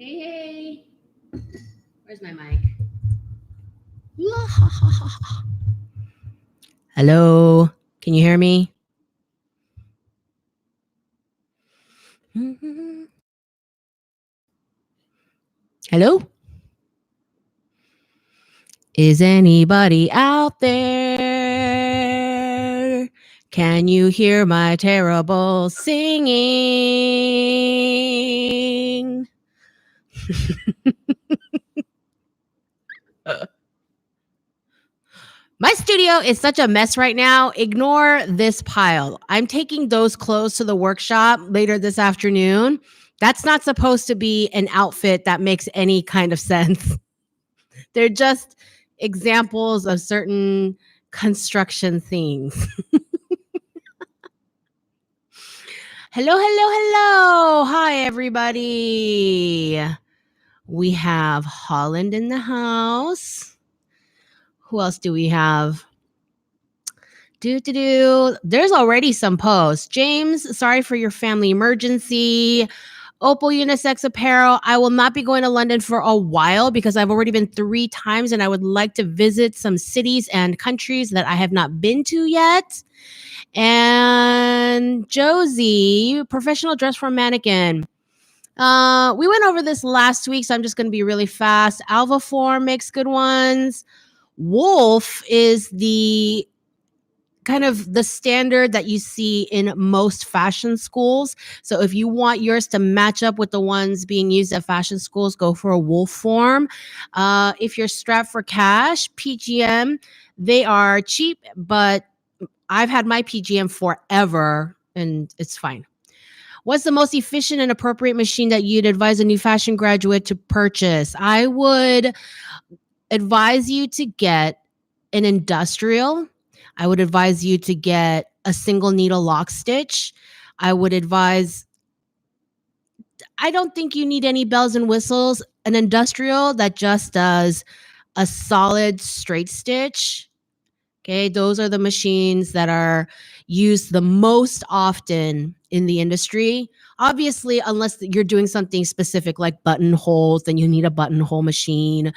Hey, where's my mic? Hello, can you hear me? Hello? Is anybody out there? Can you hear my terrible singing? My studio is such a mess right now. Ignore this pile. I'm taking those clothes to the workshop later this afternoon. That's not supposed to be an outfit that makes any kind of sense. They're just examples of certain construction things. Hello, hello, hello. Hi, everybody. We have Holland in the house. Who else do we have? There's already some posts. James, sorry for your family emergency. Opal Unisex Apparel. I will not be going to London for a while because I've already been 3 times and I would like to visit some cities and countries that I have not been to yet. And Josie, professional dress for mannequin. We went over this last week, so I'm just going to be really fast. Alva Form makes good ones. Wolf is the kind of the standard that you see in most fashion schools. So if you want yours to match up with the ones being used at fashion schools, go for a Wolf form. If you're strapped for cash, PGM, they are cheap, but I've had my PGM forever and it's fine. What's the most efficient and appropriate machine that you'd advise a new fashion graduate to purchase? I would advise you to get an industrial. I would advise you to get a single needle lock stitch. I don't think you need any bells and whistles. An industrial that just does a solid straight stitch. Okay, those are the machines that are used the most often in the industry. Obviously, unless you're doing something specific like buttonholes, then you need a buttonhole machine,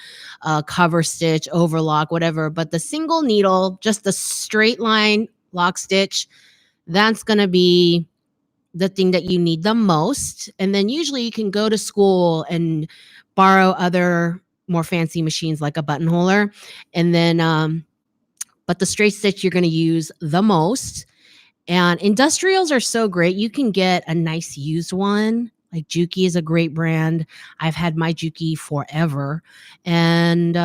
cover stitch, overlock, whatever. But the single needle, just the straight line lock stitch, that's going to be the thing that you need the most. And then usually you can go to school and borrow other more fancy machines like a buttonholer. And then, but the straight stitch you're going to use the most. And industrials are so great. You can get a nice used one. Like Juki is a great brand. I've had my Juki forever. And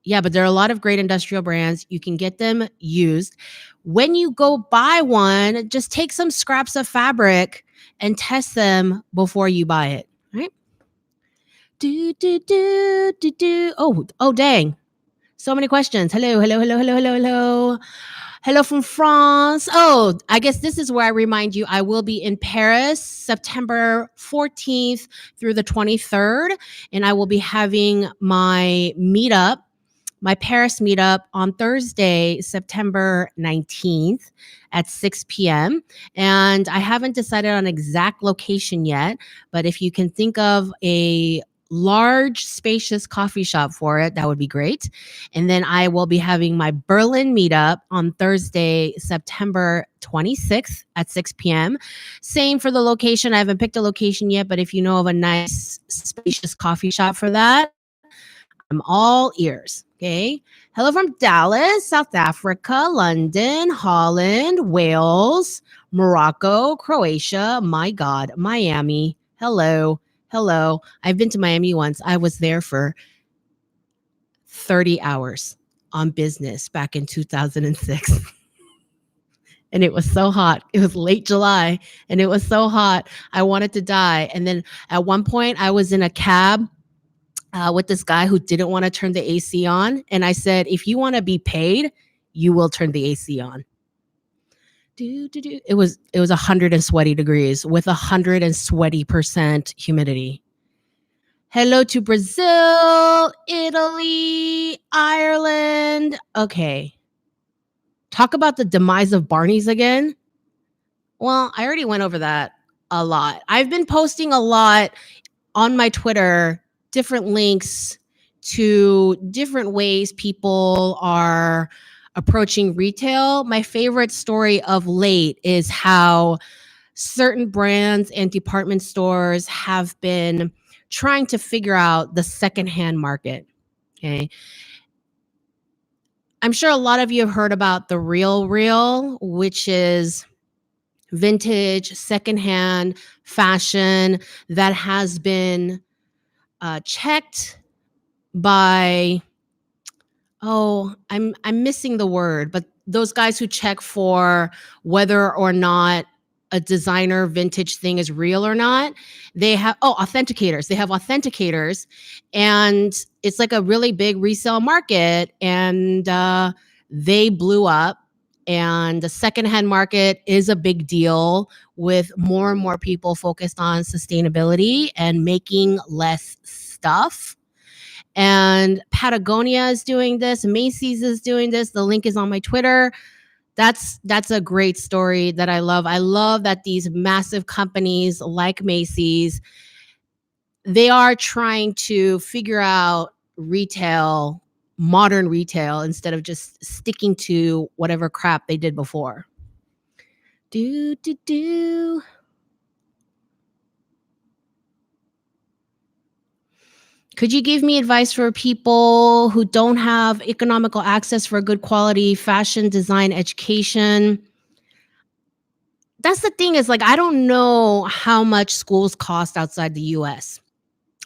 yeah, but there are a lot of great industrial brands. You can get them used. When you go buy one, just take some scraps of fabric and test them before you buy it. Right? Oh, dang. So many questions. Hello, hello, hello, hello, hello, hello. Hello from France. Oh, I guess this is where I remind you I will be in Paris September 14th through the 23rd. And I will be having my meetup, my Paris meetup on Thursday, September 19th at 6 p.m. And I haven't decided on exact location yet, but if you can think of a large, spacious coffee shop for it, that would be great. And then I will be having my Berlin meetup on Thursday, September 26th at 6 p.m. Same for the location. I haven't picked a location yet, but if you know of a nice, spacious coffee shop for that, I'm all ears. Okay. Hello from Dallas, South Africa, London, Holland, Wales, Morocco, Croatia. My God, Miami. Hello. Hello. I've been to Miami once. I was there for 30 hours on business back in 2006. And it was so hot. It was late July and it was so hot. I wanted to die. And then at one point I was in a cab with this guy who didn't want to turn the AC on. And I said, if you want to be paid, you will turn the AC on. It was 100 and sweaty degrees with 100 and sweaty% humidity. Hello to Brazil, Italy, Ireland. Okay. Talk about the demise of Barney's again. Well, I already went over that a lot. I've been posting a lot on my Twitter different links to different ways people are approaching retail. My favorite story of late is how certain brands and department stores have been trying to figure out the secondhand market. Okay. I'm sure a lot of you have heard about the Real, which is vintage, secondhand fashion that has been checked by, I'm missing the word, but those guys who check for whether or not a designer vintage thing is real or not. They have authenticators. They have authenticators, and it's like a really big resale market, and they blew up. And the secondhand market is a big deal with more and more people focused on sustainability and making less stuff. And Patagonia is doing this, Macy's is doing this. The link is on my Twitter. That's a great story that I love. I love that these massive companies like Macy's, they are trying to figure out retail, modern retail, instead of just sticking to whatever crap they did before. Do do do. Could you give me advice for people who don't have economical access for good quality fashion design education? That's the thing, is like, I don't know how much schools cost outside the US.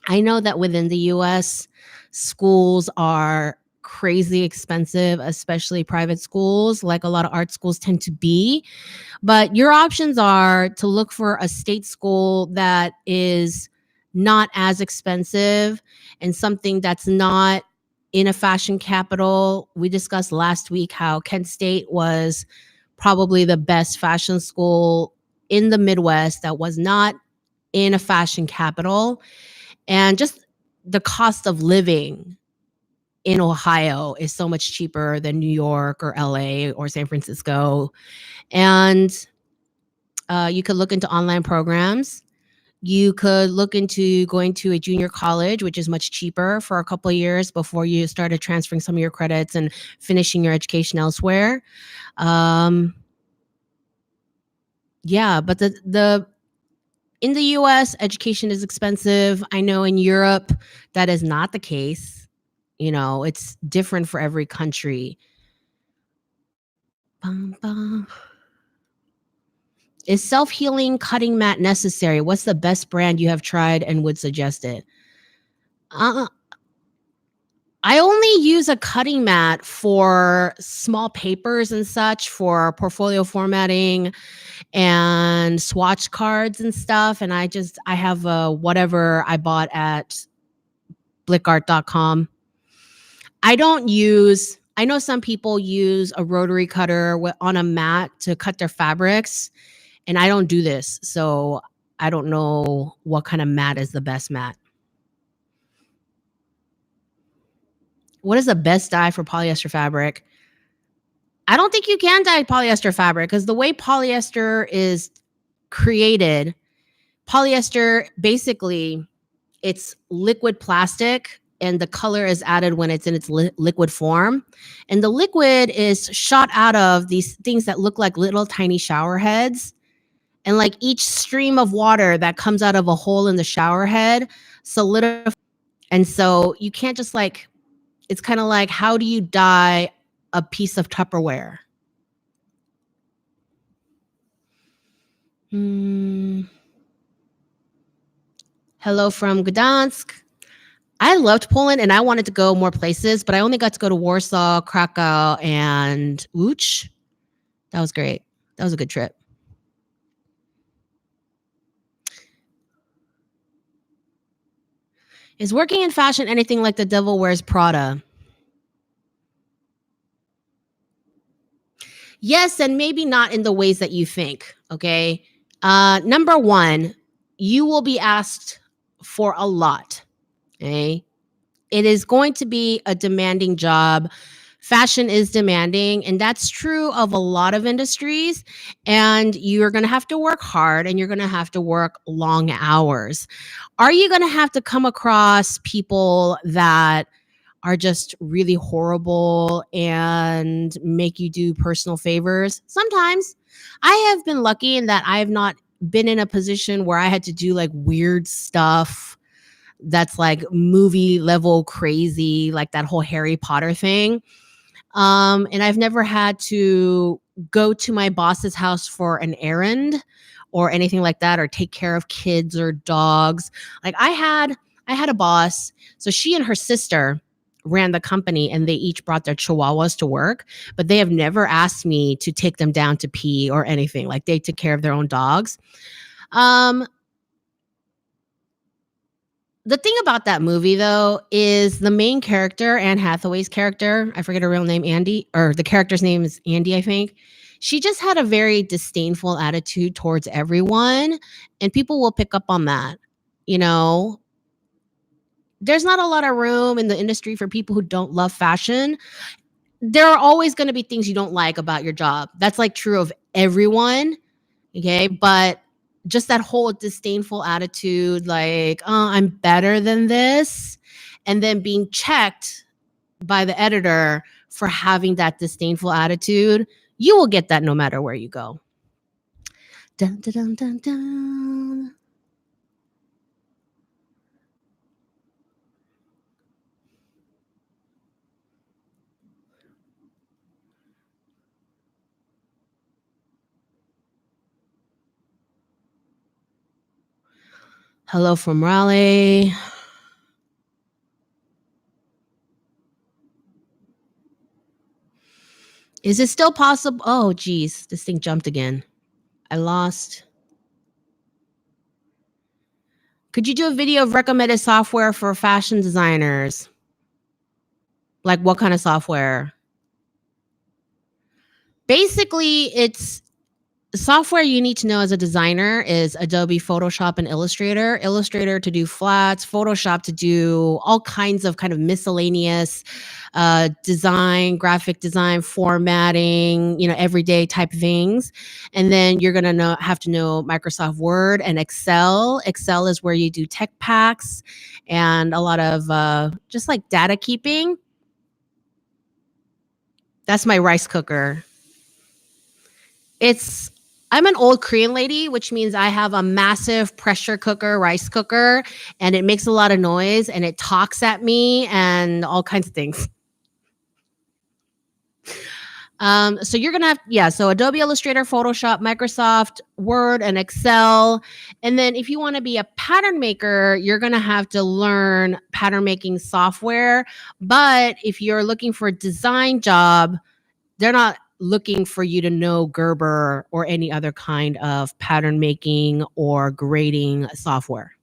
I know that within the US, schools are crazy expensive, especially private schools, like a lot of art schools tend to be. But your options are to look for a state school that is not as expensive and something that's not in a fashion capital. We discussed last week how Kent State was probably the best fashion school in the Midwest that was not in a fashion capital. And just the cost of living in Ohio is so much cheaper than New York or LA or San Francisco. And you could look into online programs. You could look into going to a junior college, which is much cheaper for a couple of years before you started transferring some of your credits and finishing your education elsewhere. Yeah, but the in the US, education is expensive. I know in Europe that is not the case. You know, it's different for every country. Bum, bum. Is self-healing cutting mat necessary? What's the best brand you have tried and would suggest it? Uh, I only use a cutting mat for small papers and such, for portfolio formatting and swatch cards and stuff. And I have whatever I bought at blickart.com. I know some people use a rotary cutter on a mat to cut their fabrics, and I don't do this. So I don't know what kind of mat is the best mat. What is the best dye for polyester fabric? I don't think you can dye polyester fabric, because the way polyester is created, polyester basically, it's liquid plastic, and the color is added when it's in its liquid form. And the liquid is shot out of these things that look like little tiny shower heads. And like each stream of water that comes out of a hole in the shower head solidifies. And so you can't just like, it's kind of like, how do you dye a piece of Tupperware? Hello from Gdansk. I loved Poland and I wanted to go more places, but I only got to go to Warsaw, Krakow, and Łódź. That was great. That was a good trip. Is working in fashion anything like The Devil Wears Prada? Yes, and maybe not in the ways that you think, okay? Number one, you will be asked for a lot, okay? It is going to be a demanding job Fashion is demanding, and that's true of a lot of industries. And you're going to have to work hard and you're going to have to work long hours. Are you going to have to come across people that are just really horrible and make you do personal favors? Sometimes. I have been lucky in that I have not been in a position where I had to do like weird stuff that's like movie level crazy, like that whole Harry Potter thing. And I've never had to go to my boss's house for an errand or anything like that, or take care of kids or dogs. Like I had a boss, so she and her sister ran the company and they each brought their chihuahuas to work, but they have never asked me to take them down to pee or anything. Like they took care of their own dogs. Um, the thing about that movie though is the main character, Anne Hathaway's character, I forget her real name, Andy, or the character's name is Andy, I think. She just had a very disdainful attitude towards everyone, and people will pick up on that. You know, there's not a lot of room in the industry for people who don't love fashion. There are always going to be things you don't like about your job. That's like true of everyone. Okay. But just that whole disdainful attitude, like, oh, I'm better than this. And then being checked by the editor for having that disdainful attitude, you will get that no matter where you go. Dun, dun, dun, dun, dun. Hello from Raleigh. Is it still possible? Oh, geez, this thing jumped again. I lost. Could you do a video of recommended software for fashion designers? Like what kind of software? Basically, it's software you need to know as a designer is Adobe Photoshop and Illustrator. Illustrator to do flats, Photoshop to do all kinds of kind of miscellaneous design, graphic design, formatting, everyday type things. And then you're going to have to know Microsoft Word and Excel. Excel is where you do tech packs and a lot of just like data keeping. That's my rice cooker. I'm an old Korean lady, which means I have a massive pressure cooker, rice cooker, and it makes a lot of noise and it talks at me and all kinds of things. So you're gonna have, so Adobe Illustrator, Photoshop, Microsoft Word, and Excel. And then if you want to be a pattern maker, you're gonna have to learn pattern making software. But if you're looking for a design job, they're not looking for you to know Gerber or any other kind of pattern making or grading software.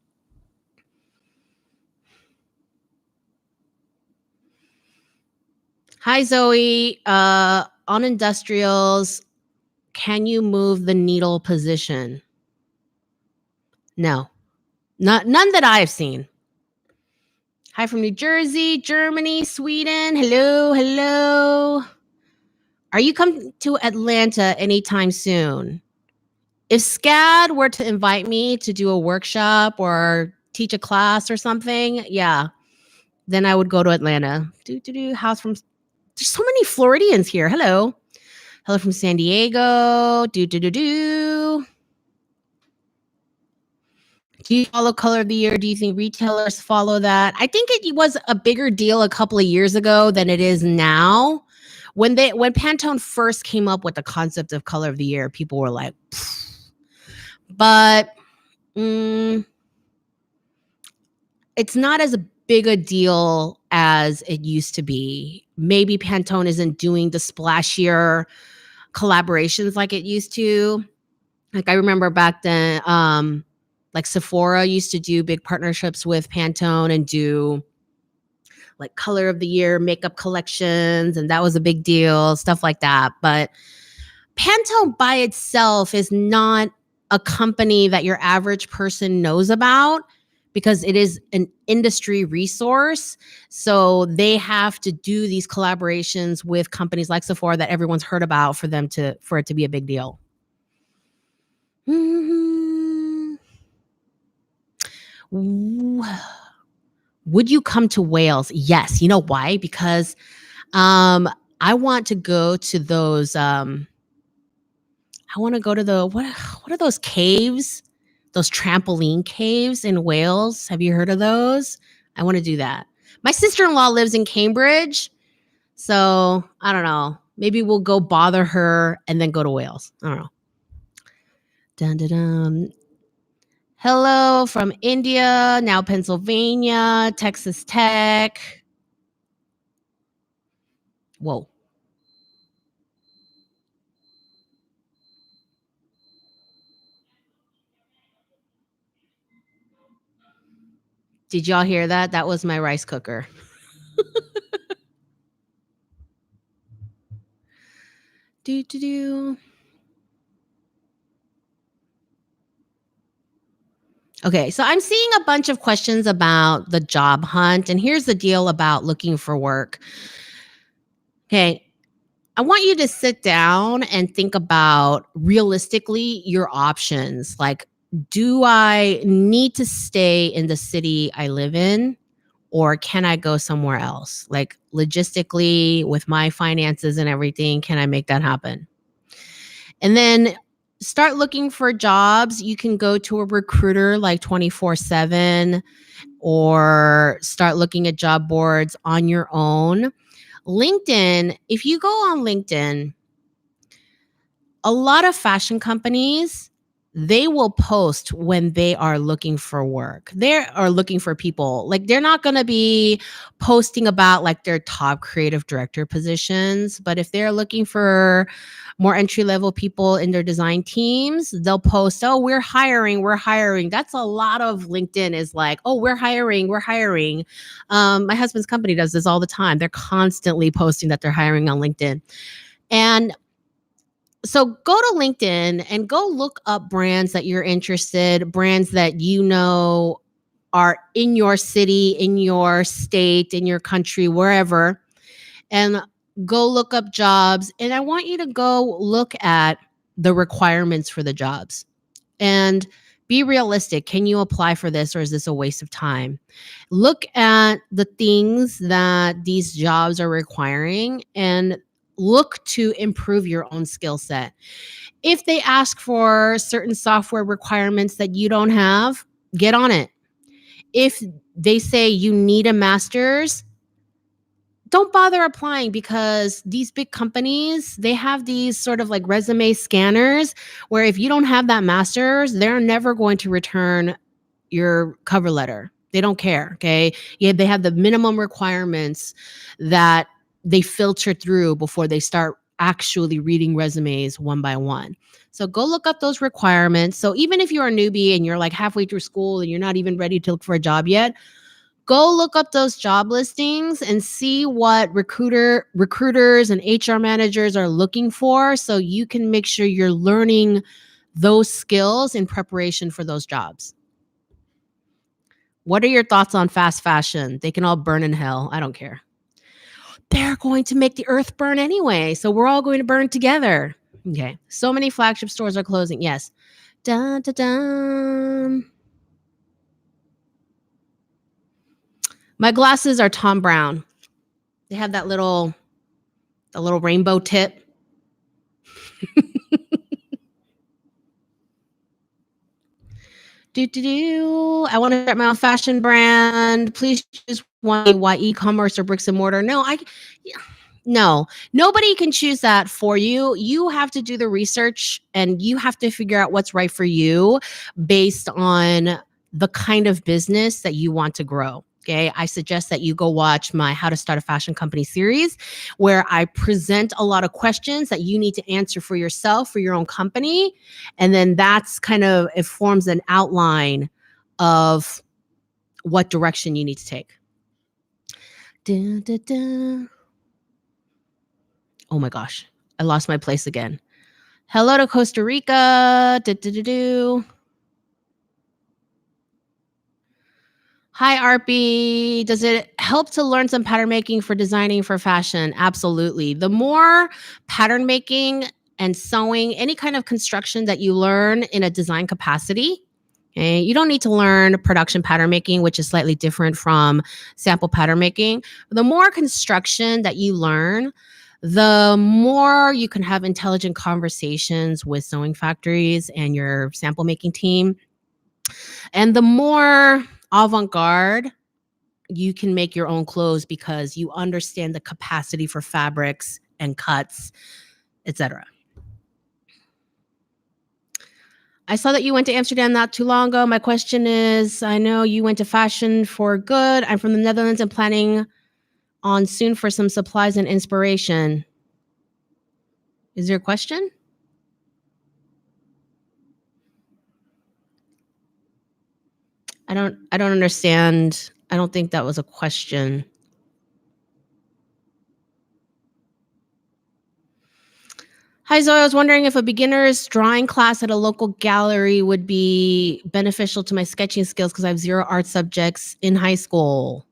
Hi, Zoe. On industrials, can you move the needle position? No, none that I've seen. Hi from New Jersey, Germany, Sweden. Hello, hello. Are you coming to Atlanta anytime soon? If SCAD were to invite me to do a workshop or teach a class or something, yeah, then I would go to Atlanta. House from, there's so many Floridians here. Hello. Hello from San Diego. Do you follow color of the year? Do you think retailers follow that? I think it was a bigger deal a couple of years ago than it is now. When Pantone first came up with the concept of color of the year, people were like, pfft. But it's not as big a deal as it used to be. Maybe Pantone isn't doing the splashier collaborations like it used to. Like I remember back then, like Sephora used to do big partnerships with Pantone and do like color of the year makeup collections, and that was a big deal, stuff like that. But Pantone by itself is not a company that your average person knows about because it is an industry resource. So they have to do these collaborations with companies like Sephora that everyone's heard about for it to be a big deal. Mhm. Would you come to Wales? Yes. You know why? Because I want to go to those I want to go to the what are those caves? Those trampoline caves in Wales. Have you heard of those? I want to do that. My sister-in-law lives in Cambridge, so I don't know. Maybe we'll go bother her and then go to Wales. I don't know. Dun, dun, dun. Hello from India, now Pennsylvania, Texas Tech. Whoa. Did y'all hear that? That was my rice cooker. Do do do. Okay, so I'm seeing a bunch of questions about the job hunt, and here's the deal about looking for work. Okay, I want you to sit down and think about realistically your options. Like, do I need to stay in the city I live in, or can I go somewhere else? Like, logistically, with my finances and everything, can I make that happen? And then start looking for jobs. You can go to a recruiter like 24/7 or start looking at job boards on your own. LinkedIn, if you go on LinkedIn, a lot of fashion companies, they will post when they are looking for work. They are looking for people. Like, they're not going to be posting about like their top creative director positions, but if they're looking for more entry level people in their design teams, they'll post, "Oh, we're hiring, we're hiring." That's a lot of LinkedIn is like, "Oh, we're hiring, we're hiring." My husband's company does this all the time. They're constantly posting that they're hiring on LinkedIn. And so go to LinkedIn and go look up brands that you're interested, brands that you know are in your city, in your state, in your country, wherever, and go look up jobs. And I want you to go look at the requirements for the jobs and be realistic. Can you apply for this, or is this a waste of time? Look at the things that these jobs are requiring and look to improve your own skill set. If they ask for certain software requirements that you don't have, get on it. If they say you need a master's, don't bother applying, because these big companies, they have these sort of like resume scanners where if you don't have that master's, they're never going to return your cover letter. They don't care. Okay. Yeah, they have the minimum requirements that they filter through before they start actually reading resumes one by one. So go look up those requirements. So even if you're a newbie and you're like halfway through school and you're not even ready to look for a job yet, go look up those job listings and see what recruiters and HR managers are looking for, so you can make sure you're learning those skills in preparation for those jobs. What are your thoughts on fast fashion? They can all burn in hell. I don't care. They're going to make the earth burn anyway, so we're all going to burn together. Okay. So many flagship stores are closing. Yes. Dun, dun, dun. My glasses are Tom Brown. They have the little rainbow tip. I want to start my own fashion brand. Please choose one. Why e-commerce or bricks and mortar? No, nobody can choose that for you. You have to do the research and you have to figure out what's right for you based on the kind of business that you want to grow. Okay. I suggest that you go watch my How to Start a Fashion Company series, where I present a lot of questions that you need to answer for yourself, for your own company. And then that's kind of, it forms an outline of what direction you need to take. Dun, dun, dun. Oh my gosh, I lost my place again. Hello to Costa Rica. Hi, Arpy. Does it help to learn some pattern making for designing for fashion? Absolutely. The more pattern making and sewing, any kind of construction that you learn in a design capacity, okay, you don't need to learn production pattern making, which is slightly different from sample pattern making. The more construction that you learn, the more you can have intelligent conversations with sewing factories and your sample making team. And the more avant-garde you can make your own clothes because you understand the capacity for fabrics and cuts, etc. I saw that you went to Amsterdam not too long ago. My question is, I know you went to fashion for good. I'm from the Netherlands and planning on soon for some supplies and inspiration. Is there a question? I don't understand. I don't think that was a question. Hi, Zoe. I was wondering if a beginner's drawing class at a local gallery would be beneficial to my sketching skills because I have 0 art subjects in high school.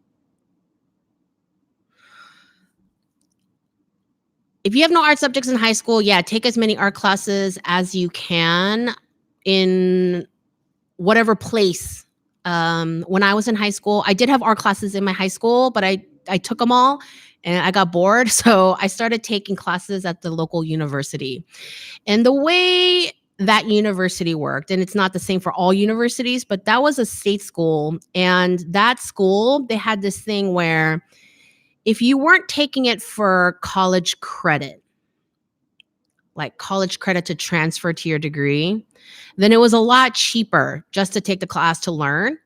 If you have no art subjects in high school, yeah, take as many art classes as you can in whatever place. When I was in high school, I did have art classes in my high school, but I took them all and I got bored. So I started taking classes at the local university. And the way that university worked, and it's not the same for all universities, but that was a state school. And that school, they had this thing where if you weren't taking it for college credit, like college credit to transfer to your degree, then it was a lot cheaper just to take the class to learn.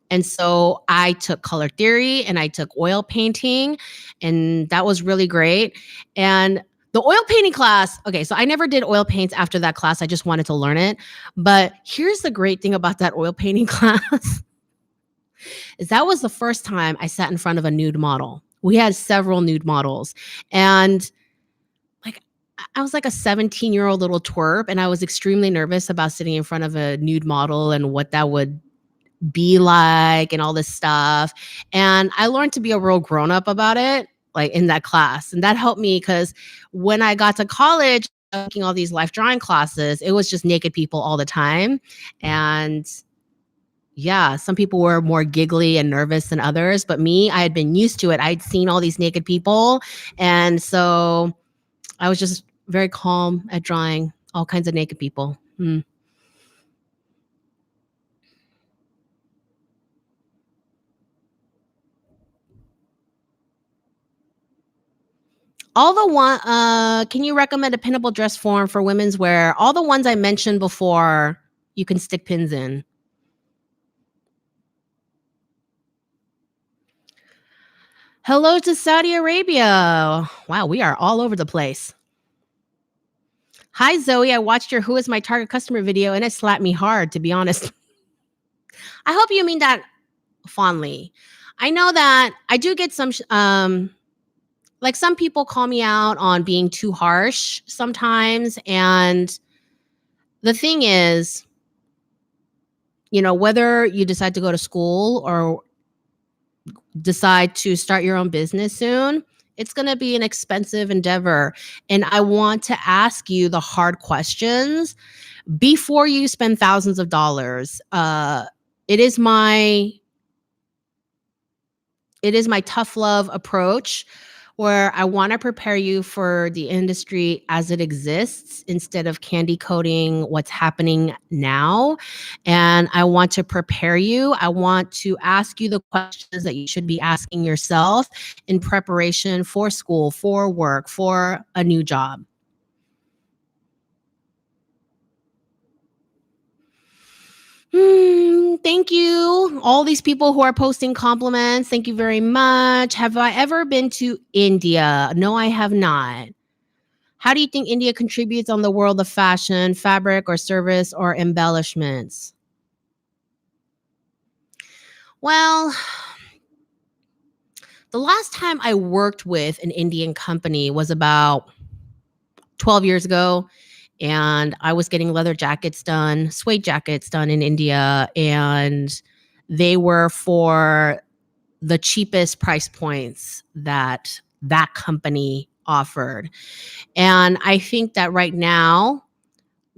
And so I took color theory and I took oil painting, and that was really great. And the oil painting class, okay, so I never did oil paints after that class. I just wanted to learn it. But here's the great thing about that oil painting class is that was the first time I sat in front of a nude model. We had several nude models. And like I was like a 17-year-old little twerp, and I was extremely nervous about sitting in front of a nude model and what that would be like and all this stuff. And I learned to be a real grown up about it, like in that class. And that helped me because when I got to college, taking all these life drawing classes, it was just naked people all the time. And yeah, some people were more giggly and nervous than others, but me, I had been used to it. I'd seen all these naked people. And so I was just very calm at drawing all kinds of naked people. All the one can you recommend a pinnable dress form for women's wear? All the ones I mentioned before, you can stick pins in. Hello to Saudi Arabia. Wow, we are all over the place. Hi, Zoe. I watched your Who is My Target Customer video and it slapped me hard, to be honest. I hope you mean that fondly. I know that I do get some, like some people call me out on being too harsh sometimes. And the thing is, whether you decide to go to school or decide to start your own business soon, it's going to be an expensive endeavor. And I want to ask you the hard questions before you spend thousands of dollars. It is my tough love approach where I want to prepare you for the industry as it exists instead of candy coating what's happening now. And I want to prepare you. I want to ask you the questions that you should be asking yourself in preparation for school, for work, for a new job. Thank you. All these people who are posting compliments. Thank you very much. Have I ever been to India? No, I have not. How do you think India contributes on the world of fashion, fabric, or service or embellishments? Well, the last time I worked with an Indian company was about 12 years ago. And I was getting leather jackets done, suede jackets done in India. And they were for the cheapest price points that that company offered. And I think that right now,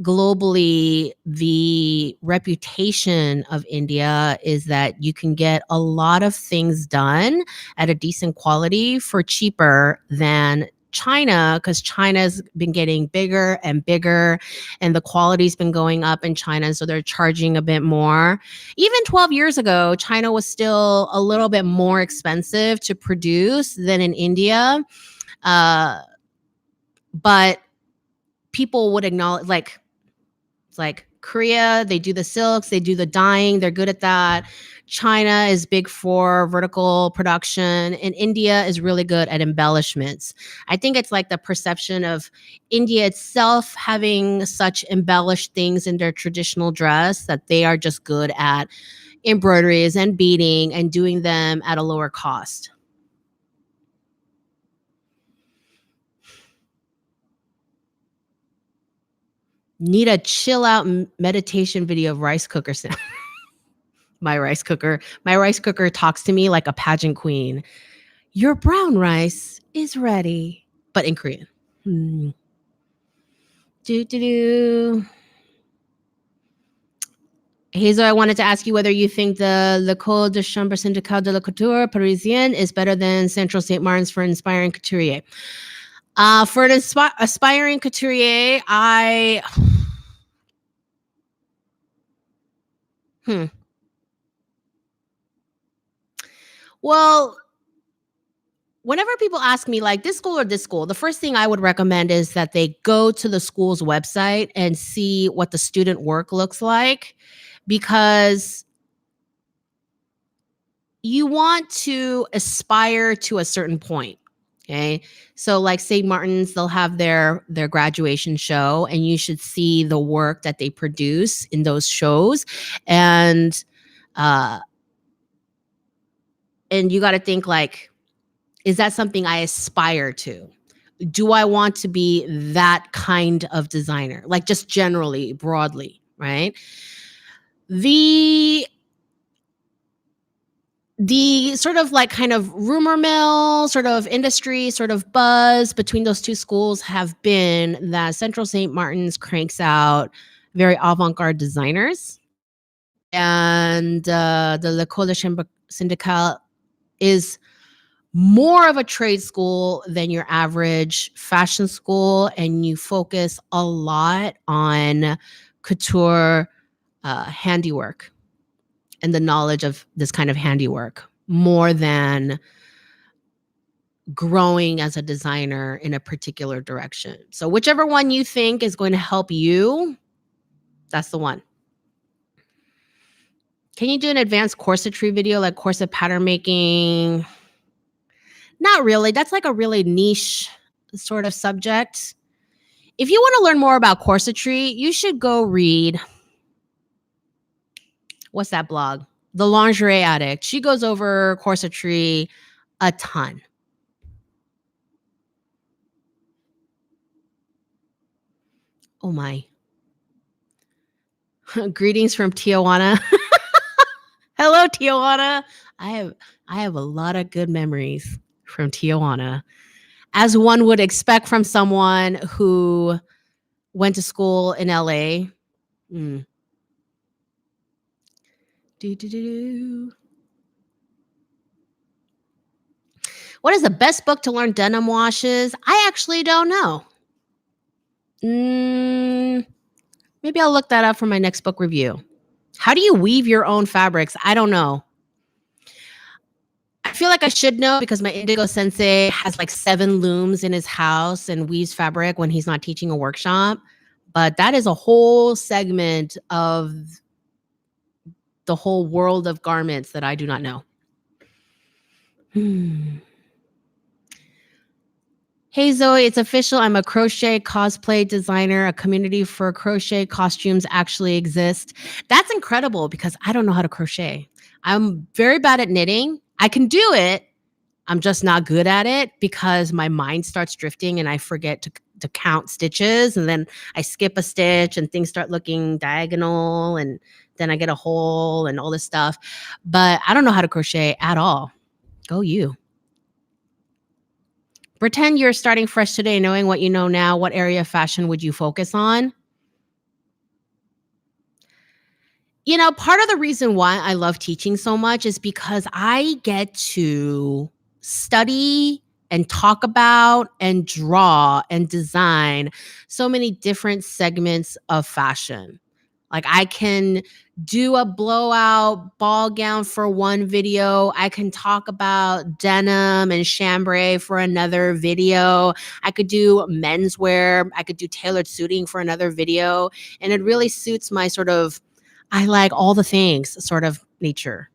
globally, the reputation of India is that you can get a lot of things done at a decent quality for cheaper than China, because China's been getting bigger and bigger and the quality's been going up in China. So they're charging a bit more. Even 12 years ago, China was still a little bit more expensive to produce than in India. But people would acknowledge, like, it's like Korea, they do the silks, they do the dyeing, they're good at that. China is big for vertical production, and India is really good at embellishments. I think it's like the perception of India itself having such embellished things in their traditional dress that they are just good at embroideries and beading and doing them at a lower cost. Need a chill out meditation video of rice cooker sound. My rice cooker talks to me like a pageant queen. Your brown rice is ready, but in Korean. Do do do. Hazel, I wanted to ask you whether you think the L'École de Chambre Syndicale de la Couture Parisienne is better than Central St. Martin's for inspiring couturier. For an aspiring couturier, Well, whenever people ask me like this school or this school, the first thing I would recommend is that they go to the school's website and see what the student work looks like, because you want to aspire to a certain point. Okay. So like St. Martin's, they'll have their graduation show, and you should see the work that they produce in those shows. And you got to think like, is that something I aspire to? Do I want to be that kind of designer? Like just generally, broadly, right? The sort of like kind of rumor mill, sort of industry, sort of buzz between those two schools have been that Central St. Martin's cranks out very avant-garde designers, and the L'École de Chambre Syndicale is more of a trade school than your average fashion school, and you focus a lot on couture handiwork and the knowledge of this kind of handiwork more than growing as a designer in a particular direction. So whichever one you think is going to help you, that's the one. Can you do an advanced corsetry video, like corset pattern making? Not really. That's like a really niche sort of subject. If you want to learn more about corsetry, you should go read, what's that blog? The Lingerie Addict. She goes over corsetry a ton. Oh my. Greetings from Tijuana. Hello, Tijuana. I have a lot of good memories from Tijuana, as one would expect from someone who went to school in LA. What is the best book to learn denim washes? I actually don't know. Maybe I'll look that up for my next book review. How do you weave your own fabrics? I don't know. I feel like I should know because my indigo sensei has like 7 looms in his house and weaves fabric when he's not teaching a workshop. But that is a whole segment of the whole world of garments that I do not know. Hey Zoe, it's official. I'm a crochet cosplay designer. A community for crochet costumes actually exists. That's incredible because I don't know how to crochet. I'm very bad at knitting. I can do it. I'm just not good at it because my mind starts drifting and I forget to count stitches, and then I skip a stitch and things start looking diagonal, and then I get a hole and all this stuff. But I don't know how to crochet at all. Go you. Pretend you're starting fresh today, knowing what you know now. What area of fashion would you focus on? You know, part of the reason why I love teaching so much is because I get to study and talk about and draw and design so many different segments of fashion. Like I can do a blowout ball gown for one video. I can talk about denim and chambray for another video. I could do menswear. I could do tailored suiting for another video. And it really suits my sort of, I like all the things sort of nature.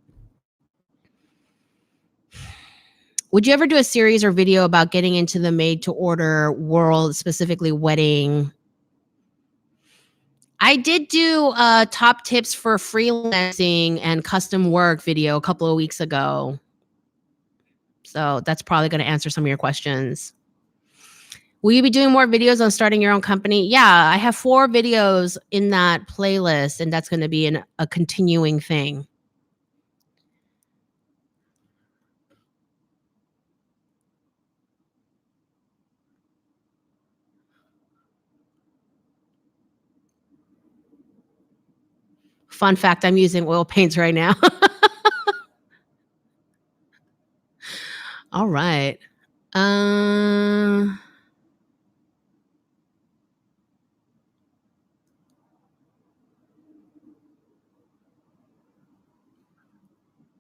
Would you ever do a series or video about getting into the made to order world, specifically wedding? I did do top tips for freelancing and custom work video a couple of weeks ago. So that's probably going to answer some of your questions. Will you be doing more videos on starting your own company? Yeah, I have 4 videos in that playlist, and that's going to be a continuing thing. Fun fact, I'm using oil paints right now. All right.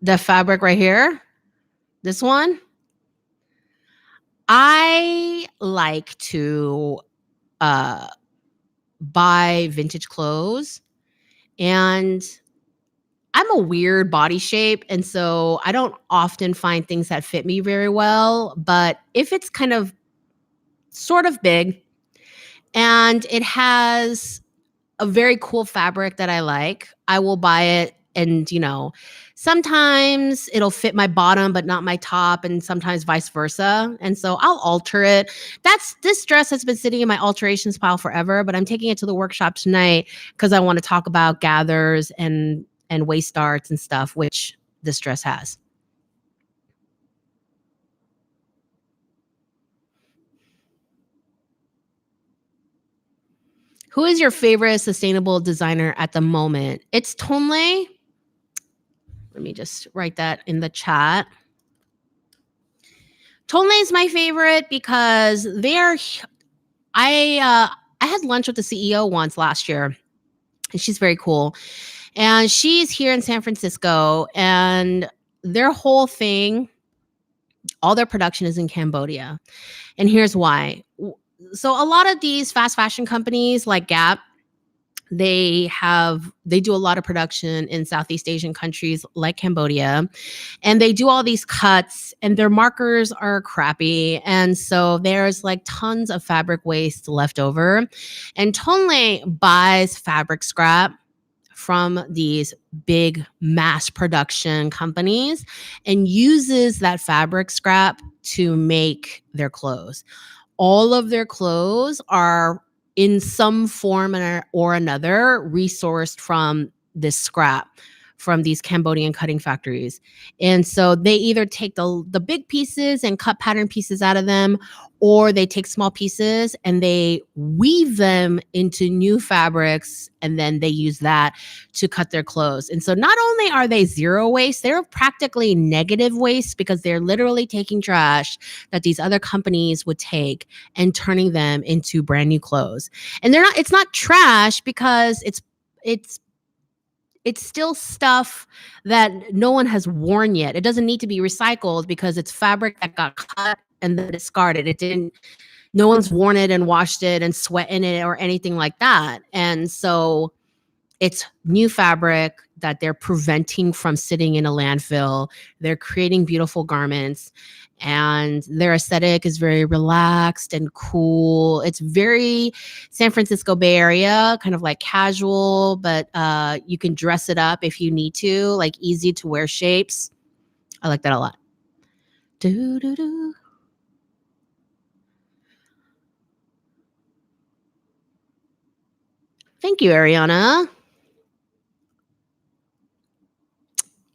The fabric right here, this one, I like to buy vintage clothes, and I'm a weird body shape, and so I don't often find things that fit me very well. But if it's kind of sort of big and it has a very cool fabric that I like, I will buy it. And, sometimes it'll fit my bottom, but not my top, and sometimes vice versa. And so I'll alter it. This dress has been sitting in my alterations pile forever, but I'm taking it to the workshop tonight because I want to talk about gathers and waist darts and stuff, which this dress has. Who is your favorite sustainable designer at the moment? It's Tonley. Let me just write that in the chat. Tonley is my favorite because I had lunch with the CEO once last year, and she's very cool. And she's here in San Francisco, and their whole thing, all their production is in Cambodia. And here's why. So a lot of these fast fashion companies like Gap, they do a lot of production in Southeast Asian countries like Cambodia, and they do all these cuts, and their markers are crappy, and so there's like tons of fabric waste left over. And Tonley buys fabric scrap from these big mass production companies and uses that fabric scrap to make their clothes. All of their clothes are in some form or another resourced from this scrap from these Cambodian cutting factories. And so they either take the big pieces and cut pattern pieces out of them, or they take small pieces and they weave them into new fabrics, and then they use that to cut their clothes. And so not only are they zero waste, they're practically negative waste, because they're literally taking trash that these other companies would take and turning them into brand new clothes. And it's not trash because it's still stuff that no one has worn yet. It doesn't need to be recycled because it's fabric that got cut and then discarded. No one's worn it and washed it and sweat in it or anything like that. And so it's new fabric that they're preventing from sitting in a landfill. They're creating beautiful garments, and their aesthetic is very relaxed and cool. It's very San Francisco Bay Area, kind of like casual, but you can dress it up if you need to, like easy to wear shapes. I like that a lot. Do, do, do. Thank you, Ariana.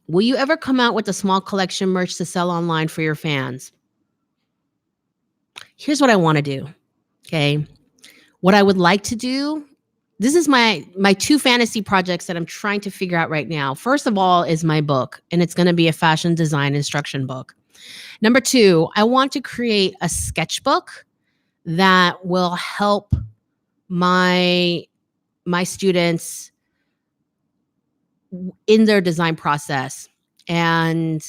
Will you ever come out with a small collection merch to sell online for your fans? Here's what I want to do. Okay. What I would like to do, this is my two fantasy projects that I'm trying to figure out right now. First of all is my book, and it's going to be a fashion design instruction book. Number two, I want to create a sketchbook that will help my students in their design process. And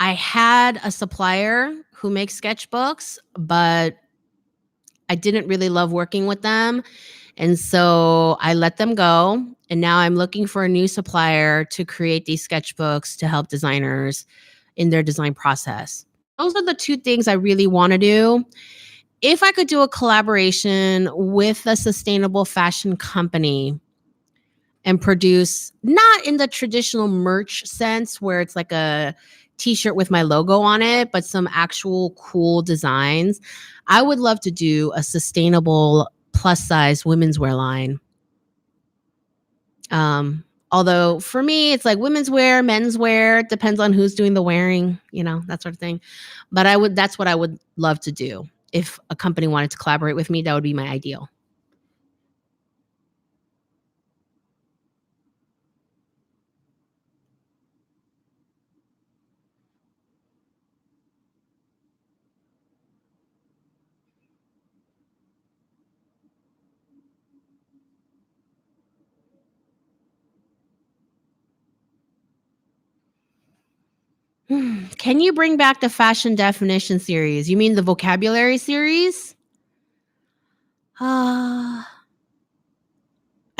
I had a supplier who makes sketchbooks, but I didn't really love working with them. And so I let them go. And now I'm looking for a new supplier to create these sketchbooks to help designers in their design process. Those are the two things I really want to do. If I could do a collaboration with a sustainable fashion company and produce, not in the traditional merch sense where it's like a t-shirt with my logo on it, but some actual cool designs, I would love to do a sustainable plus size women's wear line. Although for me, it's like women's wear, men's wear, it depends on who's doing the wearing, that sort of thing. But that's what I would love to do. If a company wanted to collaborate with me, that would be my ideal. Can you bring back the fashion definition series? You mean the vocabulary series? I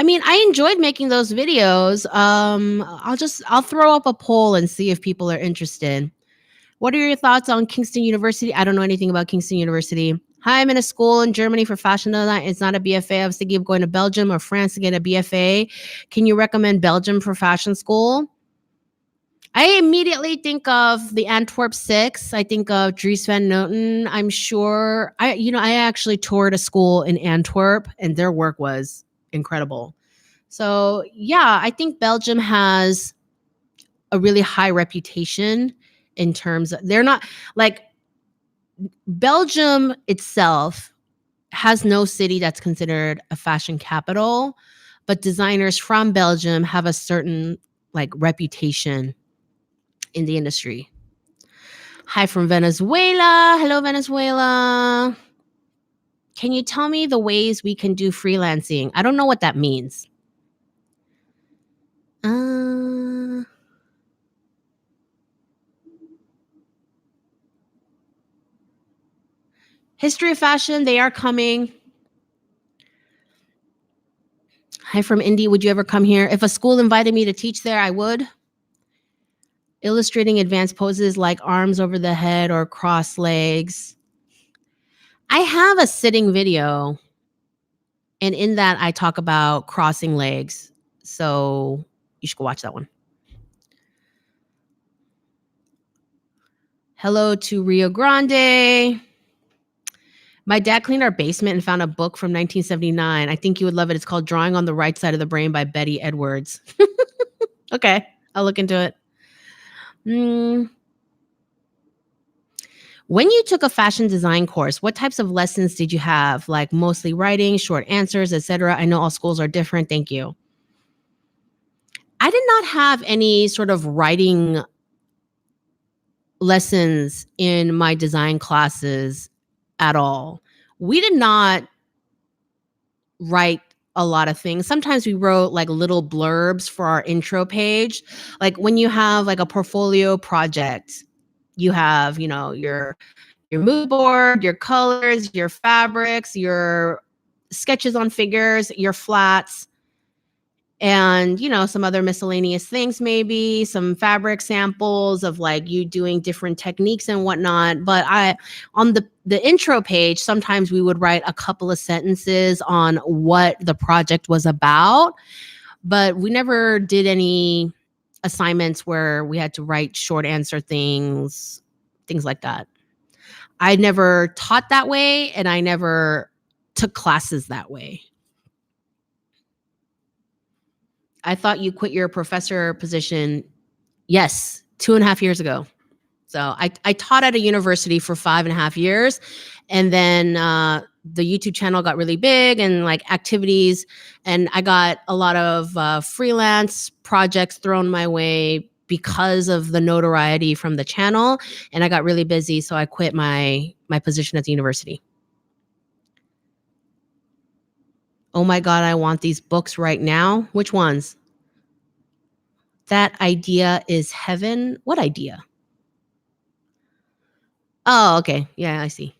mean, I enjoyed making those videos. I'll throw up a poll and see if people are interested. What are your thoughts on Kingston University? I don't know anything about Kingston University. Hi, I'm in a school in Germany for fashion design. It's not a BFA. I was thinking of going to Belgium or France to get a BFA. Can you recommend Belgium for fashion school? I immediately think of the Antwerp Six. I think of Dries Van Noten. I'm sure I actually toured a school in Antwerp and their work was incredible. So yeah, I think Belgium has a really high reputation in terms of, they're not like, Belgium itself has no city that's considered a fashion capital, but designers from Belgium have a certain like reputation in the industry. Hi from Venezuela. Hello, Venezuela. Can you tell me the ways we can do freelancing? I don't know what that means. History of fashion, they are coming. Hi from Indy. Would you ever come here? If a school invited me to teach there, I would. Illustrating advanced poses like arms over the head or cross legs. I have a sitting video, and in that I talk about crossing legs. So you should go watch that one. Hello to Rio Grande. My dad cleaned our basement and found a book from 1979. I think you would love it. It's called Drawing on the Right Side of the Brain by Betty Edwards. Okay, I'll look into it. When you took a fashion design course, what types of lessons did you have? Like mostly writing, short answers, etc. I know all schools are different. Thank you. I did not have any sort of writing lessons in my design classes at all. We did not write a lot of things. Sometimes we wrote like little blurbs for our intro page. Like when you have like a portfolio project, you have, your mood board, your colors, your fabrics, your sketches on figures, your flats, and some other miscellaneous things, maybe some fabric samples of like you doing different techniques and whatnot. But on the intro page, sometimes we would write a couple of sentences on what the project was about, but we never did any assignments where we had to write short answer things like that. I never taught that way, and I never took classes that way. I thought you quit your professor position. Yes, 2.5 years ago. So I taught at a university for 5.5 years. And then the YouTube channel got really big and like activities. And I got a lot of freelance projects thrown my way because of the notoriety from the channel. And I got really busy. So I quit my position at the university. Oh my God, I want these books right now. Which ones? That idea is heaven. What idea? Oh, okay. Yeah, I see.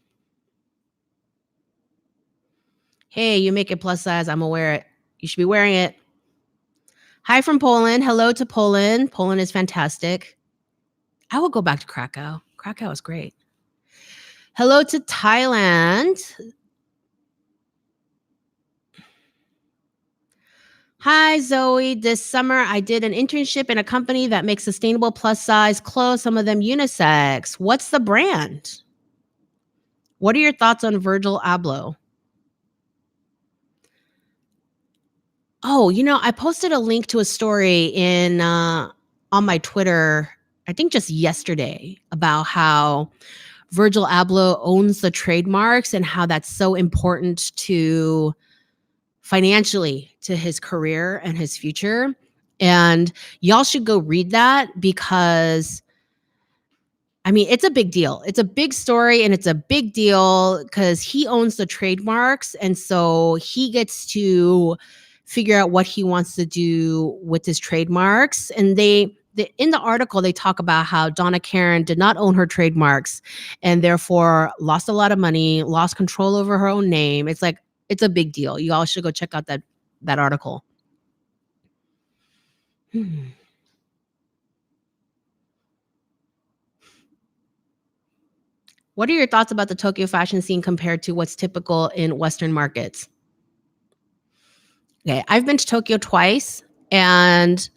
Hey, you make it plus size. I'm aware it. You should be wearing it. Hi from Poland. Hello to Poland. Poland is fantastic. I will go back to Krakow. Krakow is great. Hello to Thailand. Hi, Zoe. This summer, I did an internship in a company that makes sustainable plus size clothes, some of them unisex. What's the brand? What are your thoughts on Virgil Abloh? Oh, I posted a link to a story on my Twitter, I think just yesterday, about how Virgil Abloh owns the trademarks and how that's so important to financially to his career and his future. And y'all should go read that because I mean, it's a big deal. It's a big story and it's a big deal because he owns the trademarks. And so he gets to figure out what he wants to do with his trademarks. And in the article, they talk about how Donna Karen did not own her trademarks and therefore lost a lot of money, lost control over her own name. It's a big deal. You all should go check out that article. What are your thoughts about the Tokyo fashion scene compared to what's typical in Western markets? Okay, I've been to Tokyo twice, and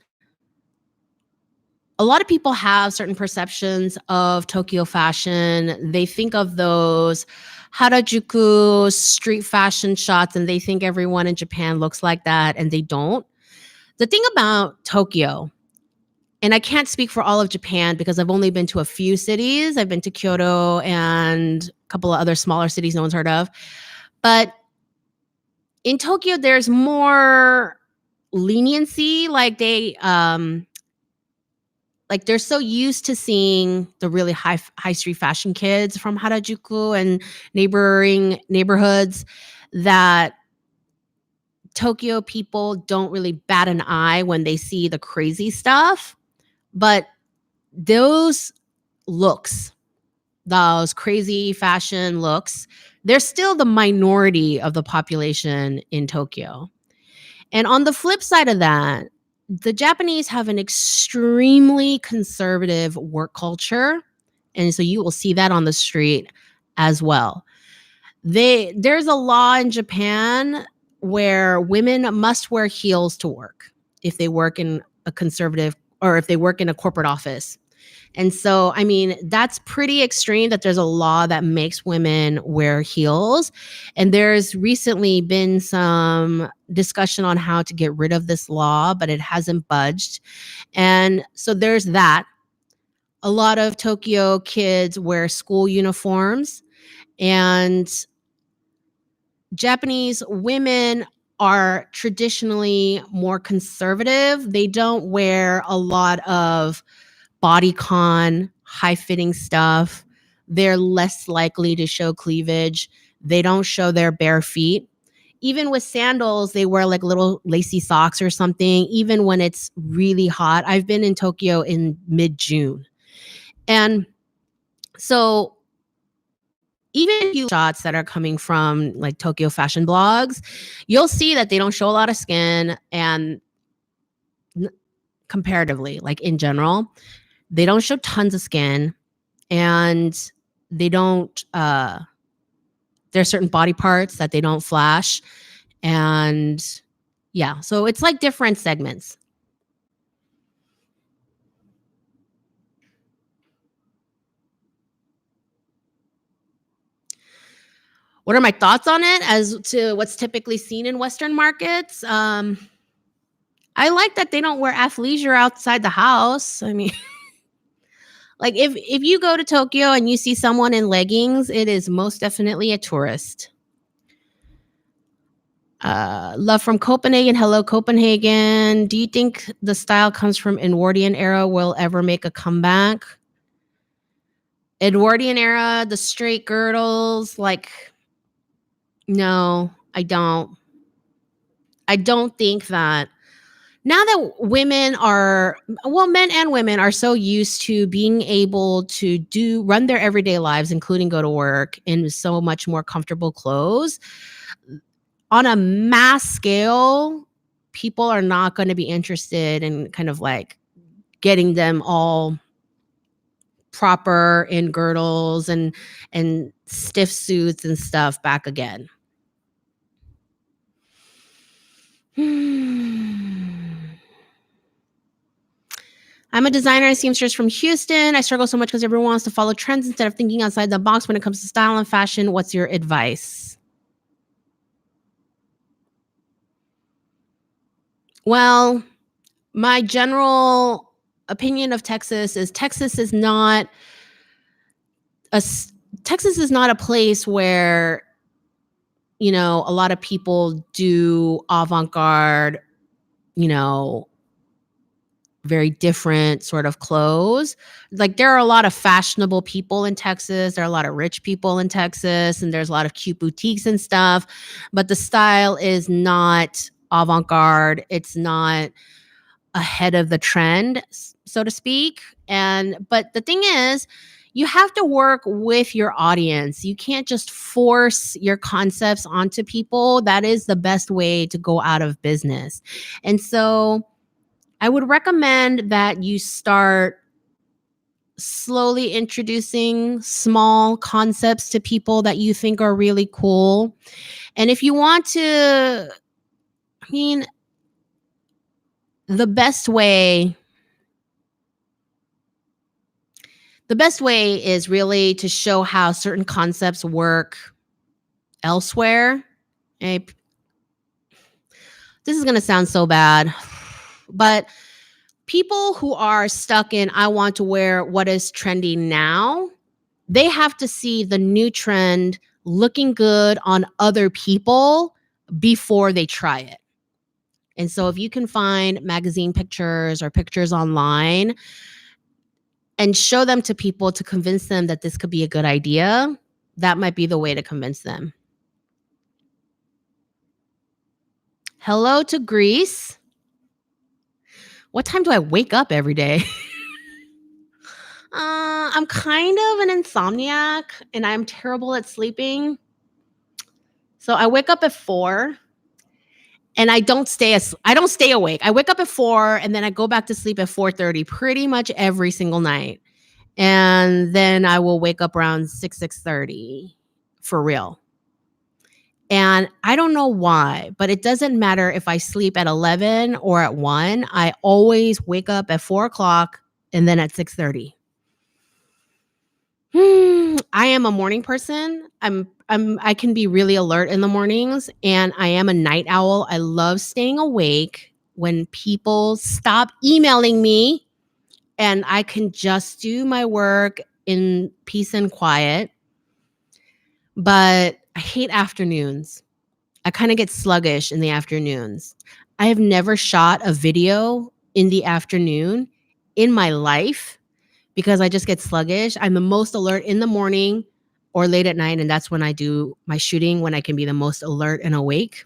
a lot of people have certain perceptions of Tokyo fashion. They think of those Harajuku street fashion shots, and they think everyone in Japan looks like that, and they don't. The thing about Tokyo, and I can't speak for all of Japan because I've only been to a few cities. I've been to Kyoto and a couple of other smaller cities no one's heard of. But in Tokyo, there's more leniency. Like they're so used to seeing the really high street fashion kids from Harajuku and neighboring neighborhoods that Tokyo people don't really bat an eye when they see the crazy stuff. But those looks, those crazy fashion looks, they're still the minority of the population in Tokyo. And on the flip side of that, the Japanese have an extremely conservative work culture. And so you will see that on the street as well. There's a law in Japan where women must wear heels to work if they work in a conservative or if they work in a corporate office. And so, I mean, that's pretty extreme that there's a law that makes women wear heels. And there's recently been some discussion on how to get rid of this law, but it hasn't budged. And so there's that. A lot of Tokyo kids wear school uniforms, and Japanese women are traditionally more conservative. They don't wear a lot of bodycon, high-fitting stuff. They're less likely to show cleavage. They don't show their bare feet. Even with sandals, they wear like little lacy socks or something, even when it's really hot. I've been in Tokyo in mid-June. And so even if you shots that are coming from like Tokyo fashion blogs, you'll see that they don't show a lot of skin and comparatively, like in general, they don't show tons of skin and they don't there's certain body parts that they don't flash. And yeah, so it's like different segments. What are my thoughts on it as to what's typically seen in Western markets? I I like that they don't wear athleisure outside the house. I mean, like if you go to Tokyo and you see someone in leggings, it is most definitely a tourist. Love from Copenhagen. Hello, Copenhagen. Do you think the style comes from Edwardian era will ever make a comeback? Edwardian era, the straight girdles, like, no, I don't. I don't think that now that women are, well, men and women are so used to being able to run their everyday lives, including go to work in so much more comfortable clothes on a mass scale, people are not going to be interested in kind of like getting them all proper in girdles and stiff suits and stuff back again. I'm a designer and seamstress from Houston. I struggle so much because everyone wants to follow trends instead of thinking outside the box when it comes to style and fashion. What's your advice? Well, my general opinion of Texas is a Texas is not a place where, you know, a lot of people do avant-garde, you know, very different sort of clothes. Like there are a lot of fashionable people in Texas, there are a lot of rich people in Texas, and there's a lot of cute boutiques and stuff, but the style is not avant-garde. It's not ahead of the trend, so to speak. But the thing is, you have to work with your audience. You can't just force your concepts onto people. That is the best way to go out of business. And so I would recommend that you start slowly introducing small concepts to people that you think are really cool. And if you want to, I mean, the best way is really to show how certain concepts work elsewhere. This is going to sound so bad, but people who are stuck in, I want to wear what is trendy now, they have to see the new trend looking good on other people before they try it. And so if you can find magazine pictures or pictures online and show them to people to convince them that this could be a good idea, that might be the way to convince them. Hello to Greece. What time do I wake up every day? I'm kind of an insomniac and I'm terrible at sleeping. So I wake up at 4 and I don't stay awake. I wake up at 4 and then I go back to sleep at 4:30 pretty much every single night. And then I will wake up around 6:30 for real. And I don't know why, but it doesn't matter if I sleep at 11 or at 1. I always wake up at 4 o'clock and then at 6:30. I am a morning person. I can be really alert in the mornings, and I am a night owl. I love staying awake when people stop emailing me and I can just do my work in peace and quiet. But I hate afternoons. I kind of get sluggish in the afternoons. I have never shot a video in the afternoon in my life because I just get sluggish. I'm the most alert in the morning or late at night, and that's when I do my shooting, when I can be the most alert and awake.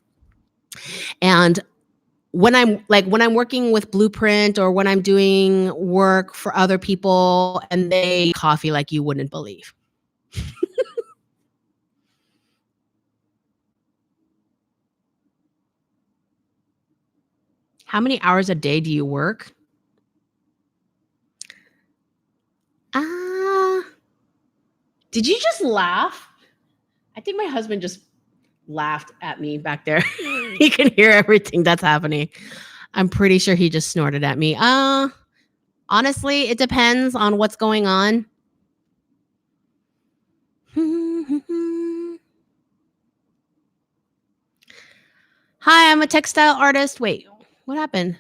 And when I'm working with Blueprint or when I'm doing work for other people and they coffee like you wouldn't believe. How many hours a day do you work? Did you just laugh? I think my husband just laughed at me back there. He can hear everything that's happening. I'm pretty sure he just snorted at me. Honestly, it depends on what's going on. Hi, I'm a textile artist. Wait, what happened?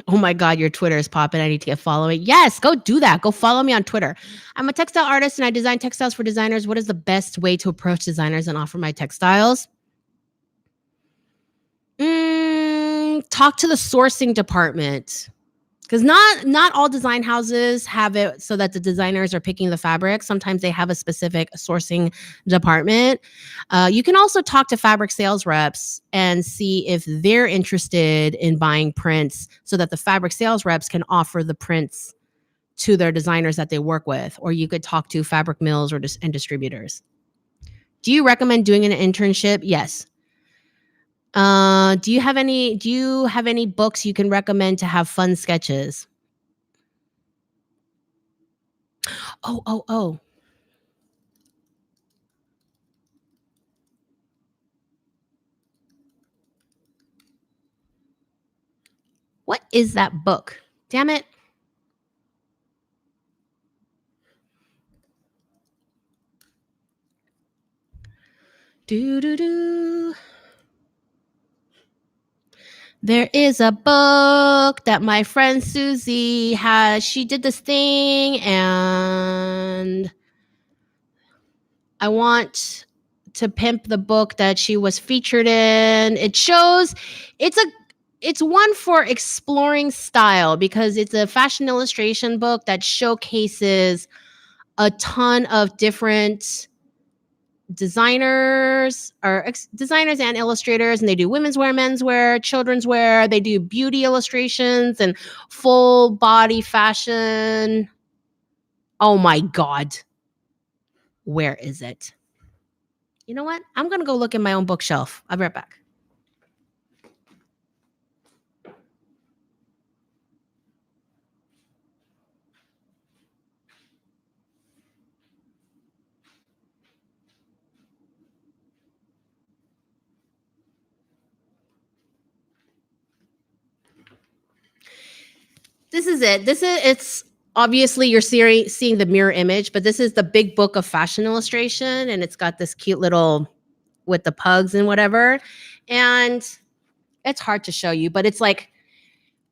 Oh my God, your Twitter is popping. I need to get following. Yes, go do that. Go follow me on Twitter. I'm a textile artist and I design textiles for designers. What is the best way to approach designers and offer my textiles? Talk to the sourcing department. Because not all design houses have it so that the designers are picking the fabric. Sometimes they have a specific sourcing department. You can also talk to fabric sales reps and see if they're interested in buying prints so that the fabric sales reps can offer the prints to their designers that they work with. Or you could talk to fabric mills and distributors. Do you recommend doing an internship? Yes. Do you have any books you can recommend to have fun sketches? Oh. What is that book? Damn it. Do. There is a book that my friend Susie has. She did this thing and I want to pimp the book that she was featured in. It shows it's one for exploring style because it's a fashion illustration book that showcases a ton of different designers and illustrators, and they do women's wear, men's wear, children's wear. They do beauty illustrations and full body fashion. Oh my God. Where is it? You know what? I'm going to go look in my own bookshelf. I'll be right back. This is it. It's obviously you're seeing the mirror image, but this is the big book of fashion illustration. And it's got this cute little with the pugs and whatever. And it's hard to show you, but it's like,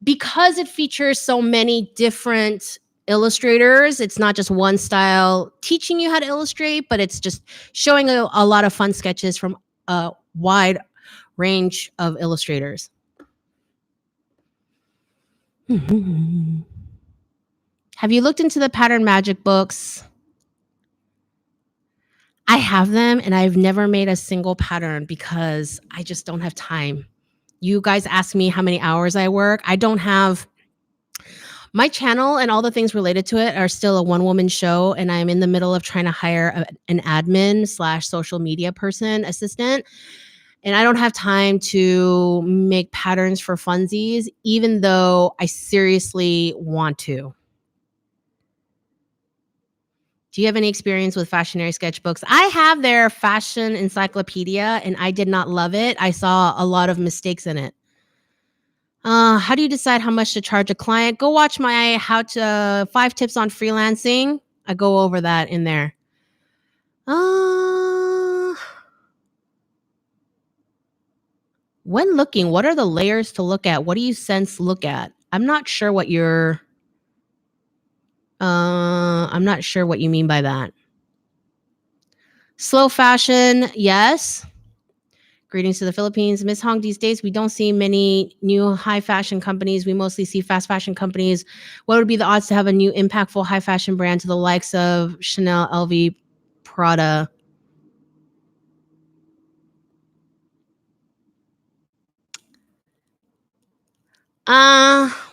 because it features so many different illustrators, it's not just one style teaching you how to illustrate, but it's just showing a lot of fun sketches from a wide range of illustrators. Have you looked into the pattern magic books? I have them and I've never made a single pattern because I just don't have time. You guys ask me how many hours I work. I don't have my channel and all the things related to it are still a one-woman show, and I'm in the middle of trying to hire an admin / social media person assistant. And I don't have time to make patterns for funsies, even though I seriously want to. Do you have any experience with Fashionary sketchbooks? I have their fashion encyclopedia, and I did not love it. I saw a lot of mistakes in it. How do you decide how much to charge a client? Go watch my 5 tips on freelancing. I go over that in there. When looking, what are the layers to look at? What do you sense look at? I'm not sure what you mean by that. Slow fashion, yes. Greetings to the Philippines. Ms. Hong, these days we don't see many new high fashion companies. We mostly see fast fashion companies. What would be the odds to have a new impactful high fashion brand to the likes of Chanel, LV, Prada?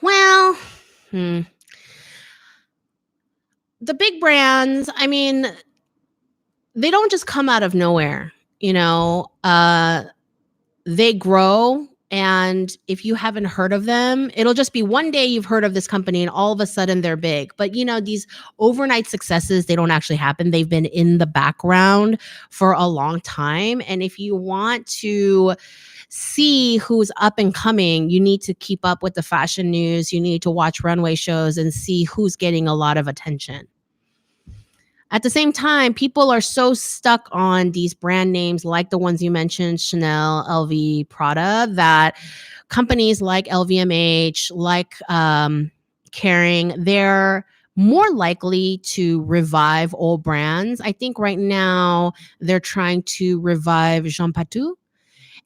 Well, the big brands, I mean, they don't just come out of nowhere, they grow. And if you haven't heard of them, it'll just be one day you've heard of this company and all of a sudden they're big. But these overnight successes, they don't actually happen. They've been in the background for a long time. And if you want to see who's up and coming, you need to keep up with the fashion news. You need to watch runway shows and see who's getting a lot of attention. At the same time, people are so stuck on these brand names like the ones you mentioned, Chanel, LV, Prada, that companies like LVMH, like Kering, they're more likely to revive old brands. I think right now they're trying to revive Jean Patou,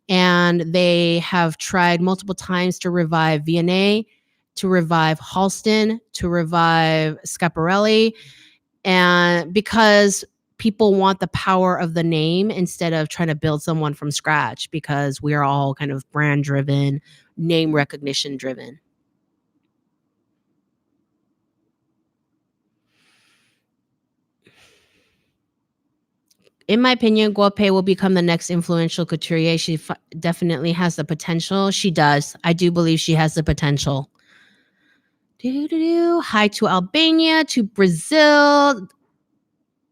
and they have tried multiple times to revive V&A, to revive Halston, to revive Schiaparelli, and because people want the power of the name instead of trying to build someone from scratch, because we are all kind of brand driven, name recognition driven. In my opinion, Guope will become the next influential couturier. She definitely has the potential. She does. I do believe she has the potential. Hi to Albania, to Brazil.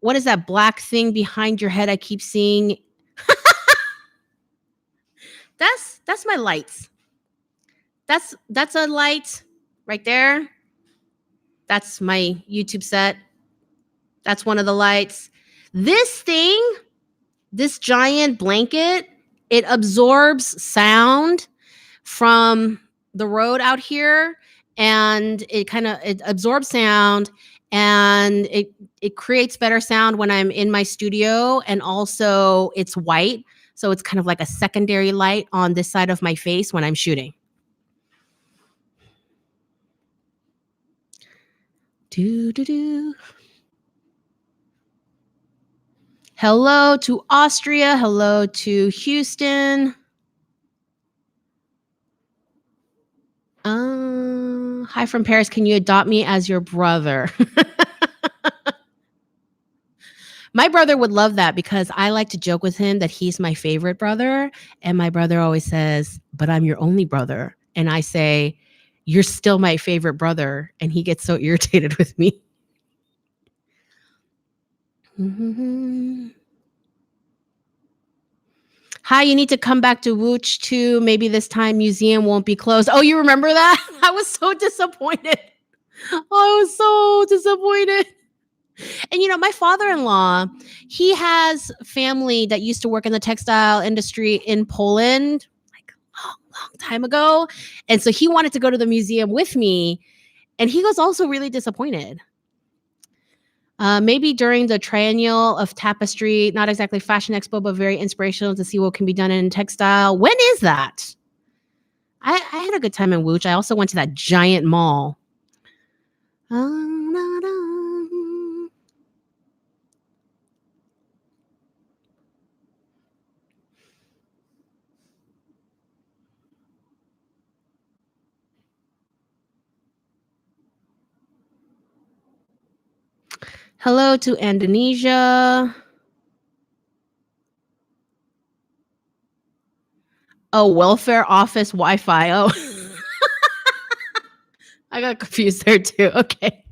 What is that black thing behind your head I keep seeing? That's my lights. That's a light right there. That's my YouTube set. That's one of the lights. This thing, this giant blanket, it absorbs sound from the road out here, and it absorbs sound, and it creates better sound when I'm in my studio, and also it's white, so it's kind of like a secondary light on this side of my face when I'm shooting. Hello to Austria. Hello to Houston. Hi from Paris. Can you adopt me as your brother? My brother would love that, because I like to joke with him that he's my favorite brother. And my brother always says, but I'm your only brother. And I say, you're still my favorite brother. And he gets so irritated with me. Hi, you need to come back to Wooch too. Maybe this time museum won't be closed. Oh, you remember that? I was so disappointed. I was so disappointed. And my father-in-law, he has family that used to work in the textile industry in Poland, like long time ago. And so he wanted to go to the museum with me, and he was also really disappointed. Maybe during the triennial of tapestry, not exactly fashion expo, but very inspirational to see what can be done in textile. When is that? I had a good time in Wooch. I also went to that giant mall. Hello to Indonesia. Oh, welfare office Wi-Fi. Oh, I got confused there too. Okay.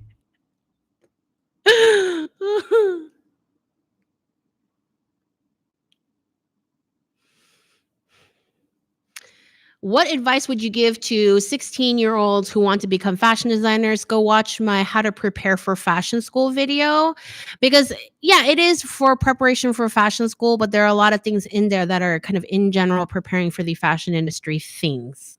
What advice would you give to 16-year-olds who want to become fashion designers? Go watch my How to Prepare for Fashion School video, because yeah, it is for preparation for fashion school, but there are a lot of things in there that are kind of in general preparing for the fashion industry things.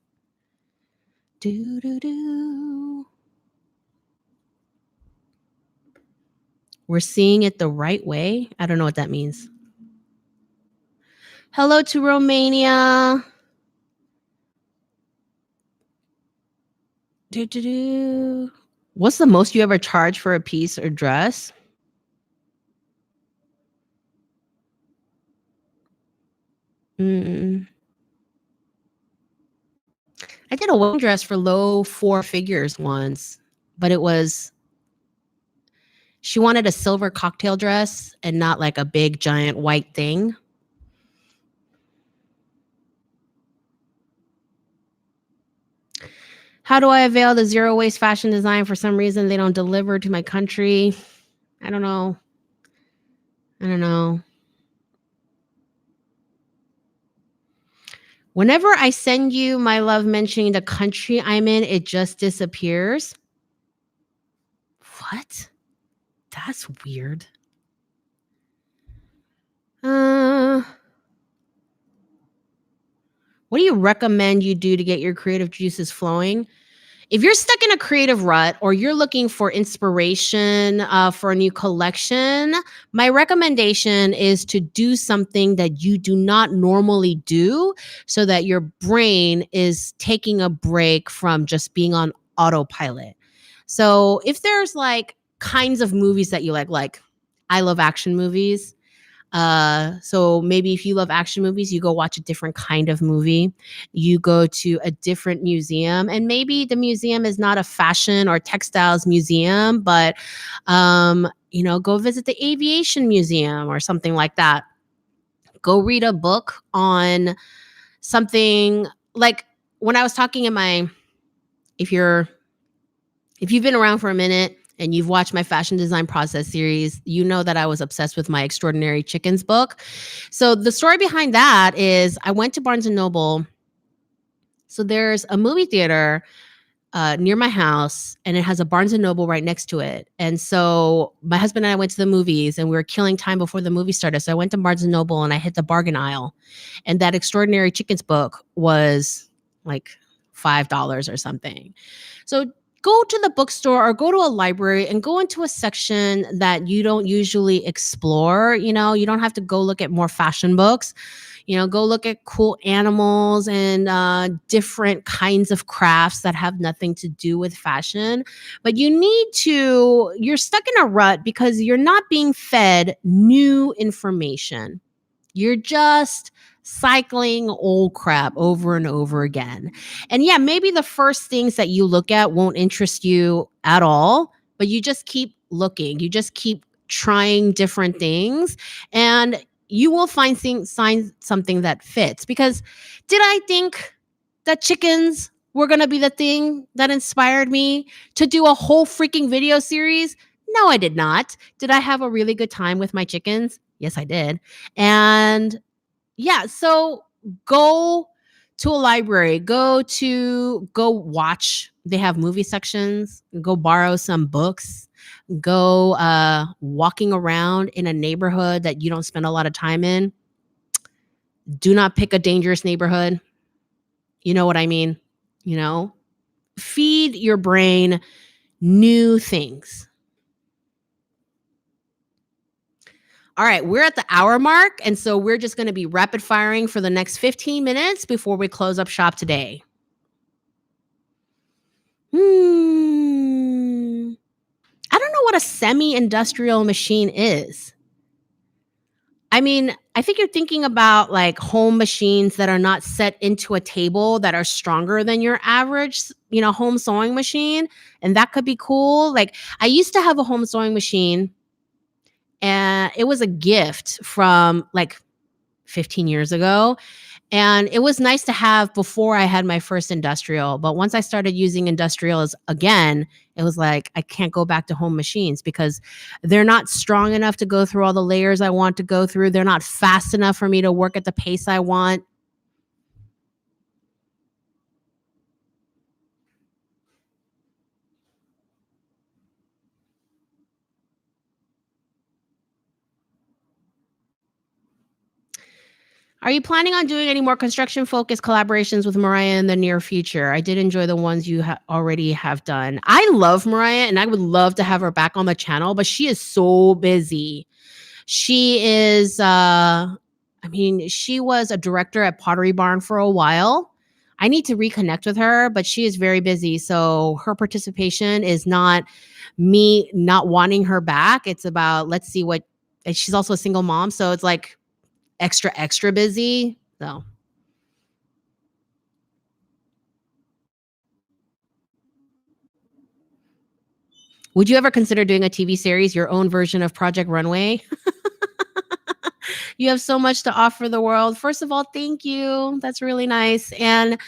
We're seeing it the right way. I don't know what that means. Hello to Romania. What's the most you ever charged for a piece or dress? I did a wedding dress for low four figures once, but she wanted a silver cocktail dress and not like a big giant white thing. How do I avail the zero waste fashion design? For some reason, they don't deliver to my country. I don't know. Whenever I send you my love mentioning the country I'm in, it just disappears. What? That's weird. What do you recommend you do to get your creative juices flowing? If you're stuck in a creative rut or you're looking for inspiration for a new collection, my recommendation is to do something that you do not normally do so that your brain is taking a break from just being on autopilot. So if there's like kinds of movies that you like I love action movies. So maybe if you love action movies, you go watch a different kind of movie. You go to a different museum, and maybe the museum is not a fashion or textiles museum, but go visit the aviation museum or something like that. Go read a book on something like when I was talking in my if you're if you've been around for a minute and you've watched my fashion design process series, you know that I was obsessed with my Extraordinary Chickens book. So the story behind that is I went to Barnes and Noble. So there's a movie theater near my house, and it has a Barnes and Noble right next to it. And so my husband and I went to the movies, and we were killing time before the movie started. So I went to Barnes and Noble, and I hit the bargain aisle, and that Extraordinary Chickens book was like $5 or something. So go to the bookstore or go to a library and go into a section that you don't usually explore. You don't have to go look at more fashion books. Go look at cool animals and different kinds of crafts that have nothing to do with fashion. But you're stuck in a rut because you're not being fed new information. You're just cycling old crap over and over again. And yeah, maybe the first things that you look at won't interest you at all, but you just keep looking. You just keep trying different things, and you will find something that fits. Because did I think that chickens were going to be the thing that inspired me to do a whole freaking video series? No, I did not. Did I have a really good time with my chickens? Yes, I did. And yeah, so go to a library, go watch. They have movie sections, go borrow some books, go walking around in a neighborhood that you don't spend a lot of time in. Do not pick a dangerous neighborhood. You know what I mean? Feed your brain new things. All right, we're at the hour mark, and so we're just going to be rapid firing for the next 15 minutes before we close up shop today. I don't know what a semi-industrial machine is. I mean, I think you're thinking about like home machines that are not set into a table that are stronger than your average, home sewing machine, and that could be cool. Like I used to have a home sewing machine, and it was a gift from like 15 years ago. And it was nice to have before I had my first industrial. But once I started using industrials again, it was like, I can't go back to home machines because they're not strong enough to go through all the layers I want to go through. They're not fast enough for me to work at the pace I want. Are you planning on doing any more construction-focused collaborations with Mariah in the near future? I did enjoy the ones you already have done. I love Mariah, and I would love to have her back on the channel, but she is so busy. She is, she was a director at Pottery Barn for a while. I need to reconnect with her, but she is very busy. So her participation is not me not wanting her back. It's about, let's see what, and she's also a single mom. So it's like, extra busy. So would you ever consider doing a TV series, your own version of Project Runway? You have so much to offer the world. First of all, thank you. That's really nice. And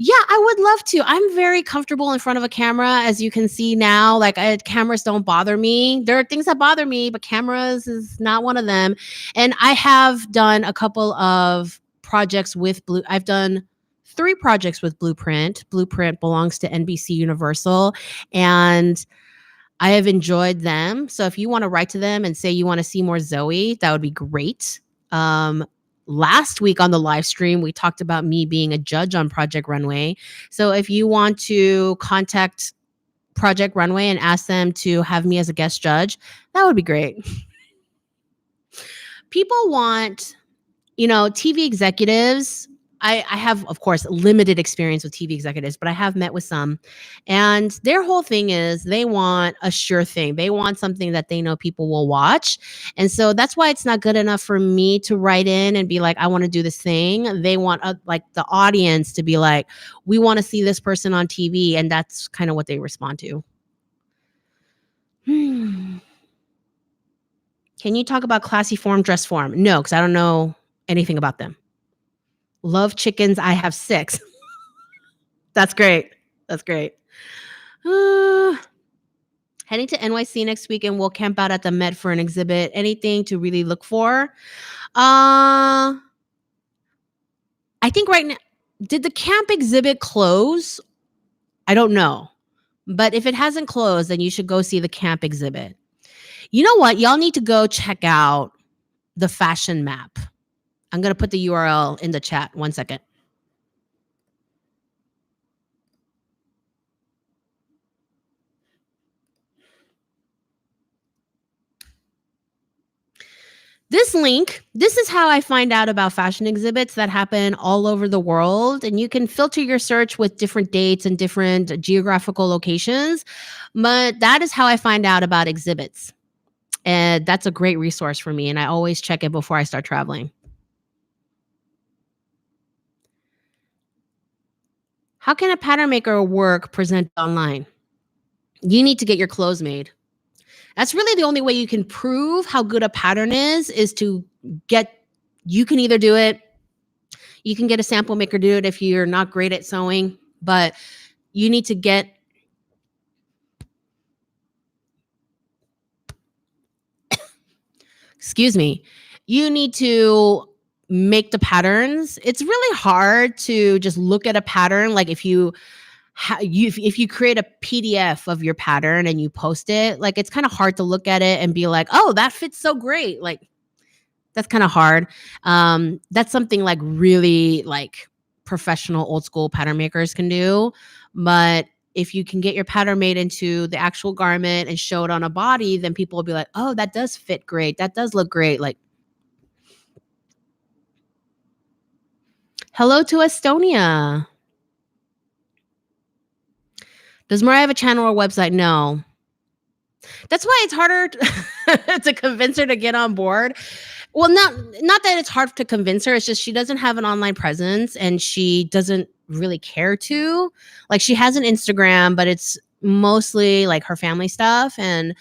yeah, I would love to. I'm very comfortable in front of a camera, as you can see now. Like cameras don't bother me. There are things that bother me, but cameras is not one of them. And I have done a couple of projects with I've done 3 projects with Blueprint. Blueprint belongs to NBC Universal, and I have enjoyed them. So if you want to write to them and say you want to see more Zoe, that would be great. last week on the live stream, we talked about me being a judge on Project Runway. So if you want to contact Project Runway and ask them to have me as a guest judge, that would be great. People want, TV executives. I have, of course, limited experience with TV executives, but I have met with some. And their whole thing is they want a sure thing. They want something that they know people will watch. And so that's why it's not good enough for me to write in and be like, I want to do this thing. They want like the audience to be like, we want to see this person on TV. And that's kind of what they respond to. Can you talk about classy form, dress form? No, because I don't know anything about them. Love chickens. I have 6. That's great. That's great. Heading to NYC next week and we'll camp out at the Met for an exhibit. Anything to really look for? I think right now, did the camp exhibit close? I don't know. But if it hasn't closed, then you should go see the camp exhibit. You know what? Y'all need to go check out the fashion map. I'm going to put the URL in the chat. 1 second. This link, this is how I find out about fashion exhibits that happen all over the world. And you can filter your search with different dates and different geographical locations. But that is how I find out about exhibits. And that's a great resource for me. And I always check it before I start traveling. How can a pattern maker work present online? You need to get your clothes made. That's really the only way you can prove how good a pattern is to you can either do it, you can get a sample maker do it if you're not great at sewing, but you need to get, you need to make the patterns. It's really hard to just look at a pattern. Like if you create a PDF of your pattern and you post it, like it's kind of hard to look at it and be like, oh, that fits so great. Like that's kind of hard. That's something like really like professional old school pattern makers can do. But if you can get your pattern made into the actual garment and show it on a body, then people will be like, oh, that does fit great. That does look great. Like, hello to Estonia. Does Mariah have a channel or website? No. That's why it's harder to convince her to get on board. Well, not that it's hard to convince her. It's just she doesn't have an online presence and she doesn't really care to. Like she has an Instagram, but it's mostly like her family stuff. And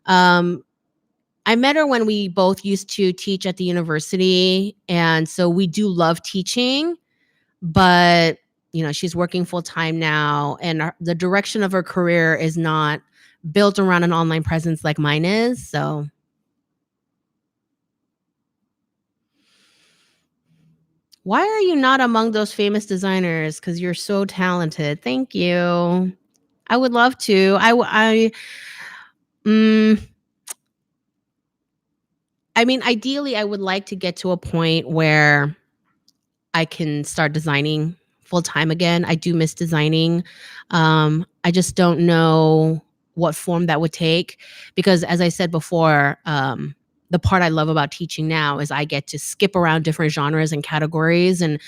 I met her when we both used to teach at the university. And so we do love teaching, but she's working full time now, and the direction of her career is not built around an online presence like mine is. So why are you not among those famous designers? Because you're so talented. Thank you. I would love to. I mean, ideally, I would like to get to a point where I can start designing full time again. I do miss designing. I just don't know what form that would take, because as I said before, the part I love about teaching now is I get to skip around different genres and categories and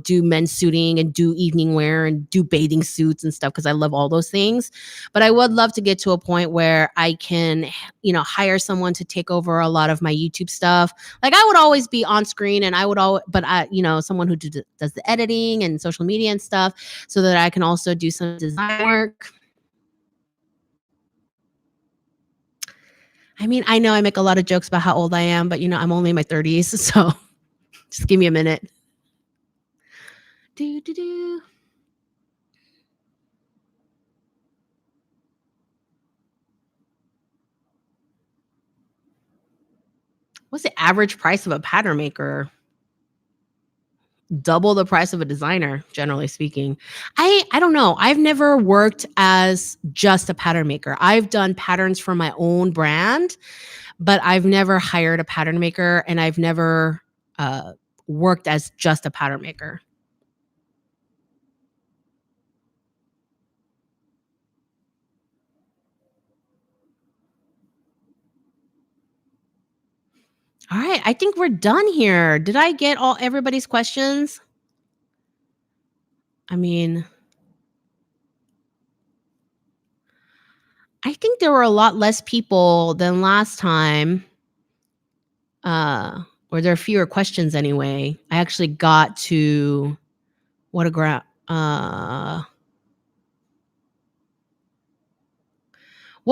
do men's suiting and do evening wear and do bathing suits and stuff, because I love all those things. But I would love to get to a point where I can, hire someone to take over a lot of my YouTube stuff. Like I would always be on screen and someone who does the editing and social media and stuff, so that I can also do some design work. I mean, I know I make a lot of jokes about how old I am, but I'm only in my 30s, so just give me a minute. What's the average price of a pattern maker? Double the price of a designer, generally speaking. I don't know. I've never worked as just a pattern maker. I've done patterns for my own brand, but I've never hired a pattern maker, and I've never worked as just a pattern maker. All right, I think we're done here. Did I get everybody's questions? I mean, I think there were a lot less people than last time. Or there are fewer questions anyway. I actually got to what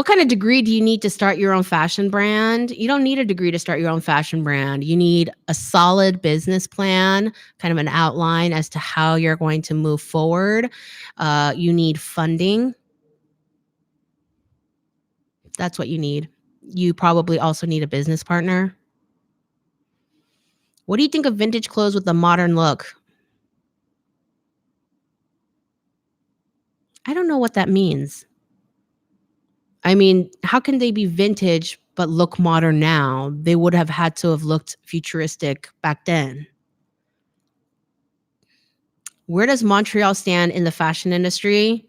kind of degree do you need to start your own fashion brand? You don't need a degree to start your own fashion brand. You need a solid business plan, kind of an outline as to how you're going to move forward. You need funding. That's what you need. You probably also need a business partner. What do you think of vintage clothes with a modern look? I don't know what that means. I mean, how can they be vintage but look modern now? They would have had to have looked futuristic back then. Where does Montreal stand in the fashion industry?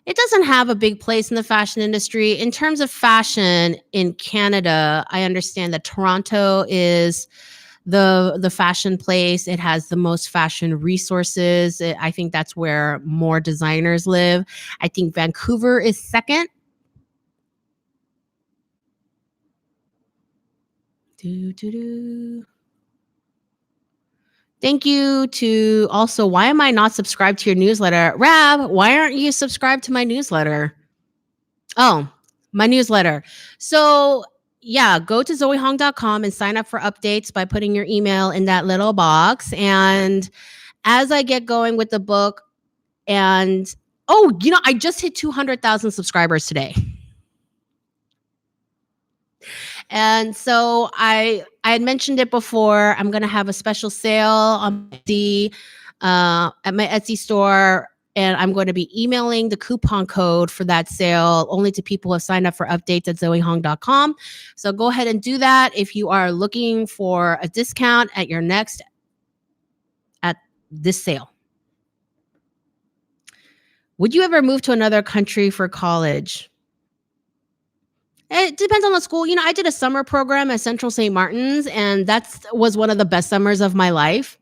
It doesn't have a big place in the fashion industry. In terms of fashion in Canada, I understand that Toronto is the fashion place. It has the most fashion resources. I think that's where more designers live. I think Vancouver is second. Thank you to also, why am I not subscribed to your newsletter? Rab, why aren't you subscribed to my newsletter? Oh, my newsletter. So yeah, go to zoehong.com and sign up for updates by putting your email in that little box. And as I get going with the book, and I just hit 200,000 subscribers today. And so I had mentioned it before. I'm going to have a special sale on Etsy, at my Etsy store. And I'm going to be emailing the coupon code for that sale only to people who have signed up for updates at zoehong.com. So go ahead and do that if you are looking for a discount at this sale. Would you ever move to another country for college? It depends on the school. I did a summer program at Central St. Martin's, and that was one of the best summers of my life.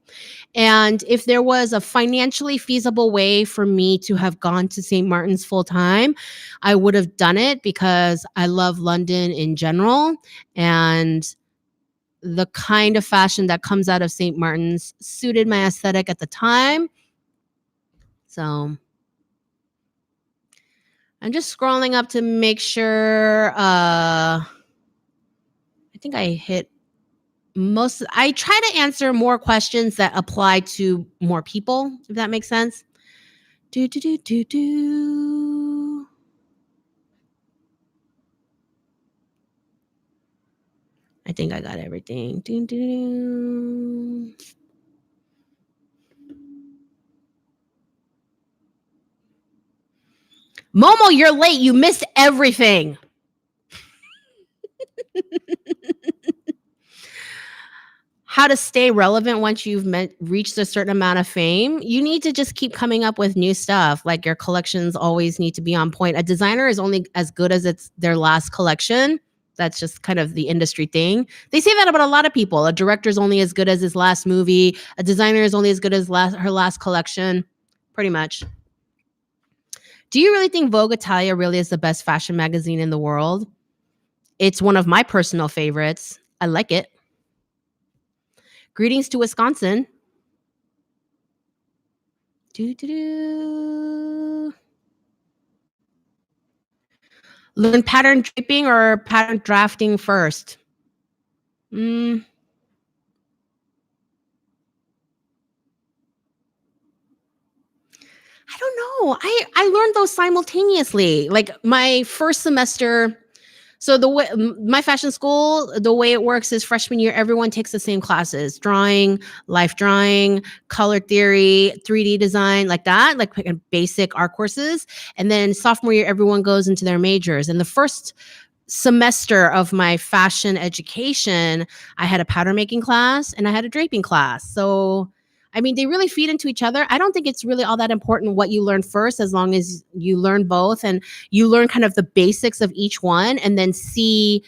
And if there was a financially feasible way for me to have gone to St. Martin's full time, I would have done it because I love London in general. And the kind of fashion that comes out of St. Martin's suited my aesthetic at the time. So I'm just scrolling up to make sure. I think I hit I try to answer more questions that apply to more people, if that makes sense. I think I got everything. Momo, you're late. You missed everything. How to stay relevant once you've reached a certain amount of fame. You need to just keep coming up with new stuff. Like your collections always need to be on point. A designer is only as good as their last collection. That's just kind of the industry thing. They say that about a lot of people. A director is only as good as his last movie. A designer is only as good as her last collection. Pretty much. Do you really think Vogue Italia really is the best fashion magazine in the world? It's one of my personal favorites. I like it. Greetings to Wisconsin. Learn pattern draping or pattern drafting first? I don't know. I learned those simultaneously. Like my first semester. So the way my fashion school, the way it works is freshman year, everyone takes the same classes: drawing, life drawing, color theory, 3D design, like that, like basic art courses. And then sophomore year, everyone goes into their majors. And the first semester of my fashion education, I had a pattern making class and I had a draping class. So, I mean, they really feed into each other. I don't think it's really all that important what you learn first, as long as you learn both and you learn kind of the basics of each one and then see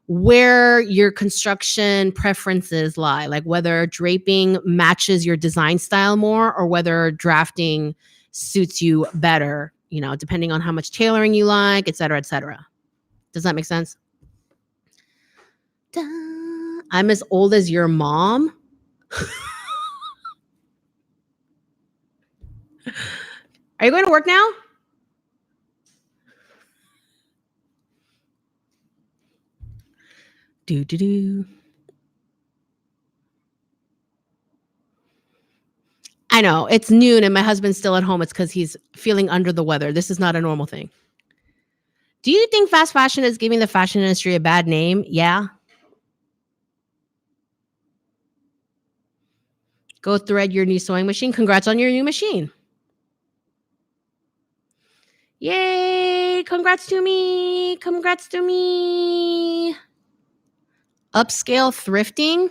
where your construction preferences lie, like whether draping matches your design style more or whether drafting suits you better, depending on how much tailoring you like, et cetera, et cetera. Does that make sense? I'm as old as your mom. Are you going to work now? Do. I know, it's noon and my husband's still at home. It's because he's feeling under the weather. This is not a normal thing. Do you think fast fashion is giving the fashion industry a bad name? Yeah. Go thread your new sewing machine. Congrats on your new machine. Yay! Congrats to me. Congrats to me. Upscale thrifting.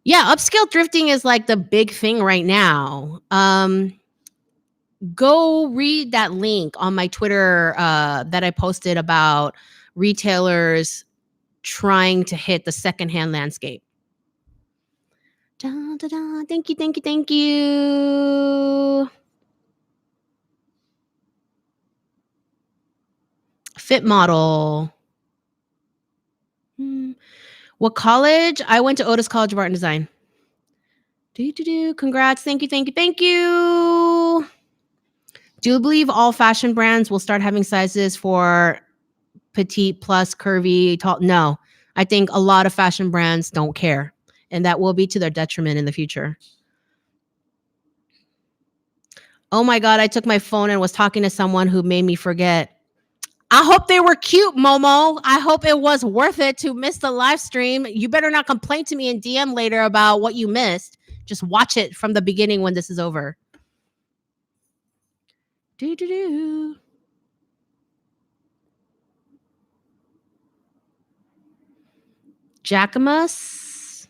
Yeah, upscale thrifting is like the big thing right now. Go read that link on my Twitter that I posted about retailers trying to hit the secondhand landscape. Da, da, da. Thank you, thank you, thank you. Fit model. What college? I went to Otis College of Art and Design. Congrats. Thank you, thank you, thank you. Do you believe all fashion brands will start having sizes for petite plus curvy, tall? No. I think a lot of fashion brands don't care, and that will be to their detriment in the future. Oh my God, I took my phone and was talking to someone who made me forget. I hope they were cute, Momo. I hope it was worth it to miss the live stream. You better not complain to me in DM later about what you missed. Just watch it from the beginning when this is over. Jacquemus.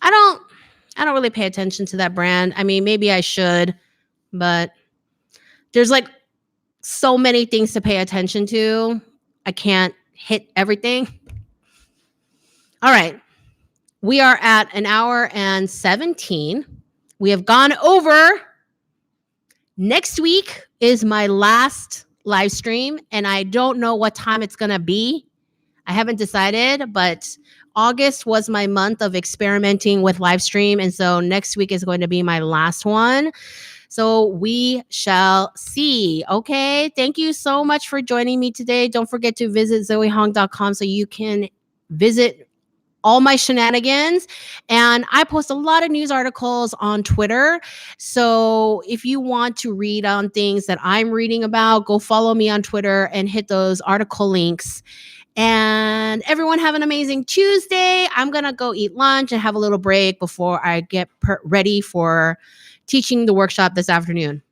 I don't really pay attention to that brand. I mean, maybe I should, but there's like so many things to pay attention to. I can't hit everything. All right. We are at an hour and 17. We have gone over. Next week is my last live stream, and I don't know what time it's going to be. I haven't decided, but August was my month of experimenting with live stream, and so next week is going to be my last one. So we shall see. Okay. Thank you so much for joining me today. Don't forget to visit zoehong.com so you can visit all my shenanigans. And I post a lot of news articles on Twitter. So if you want to read on things that I'm reading about, go follow me on Twitter and hit those article links. And everyone have an amazing Tuesday. I'm going to go eat lunch and have a little break before I get ready for teaching the workshop this afternoon.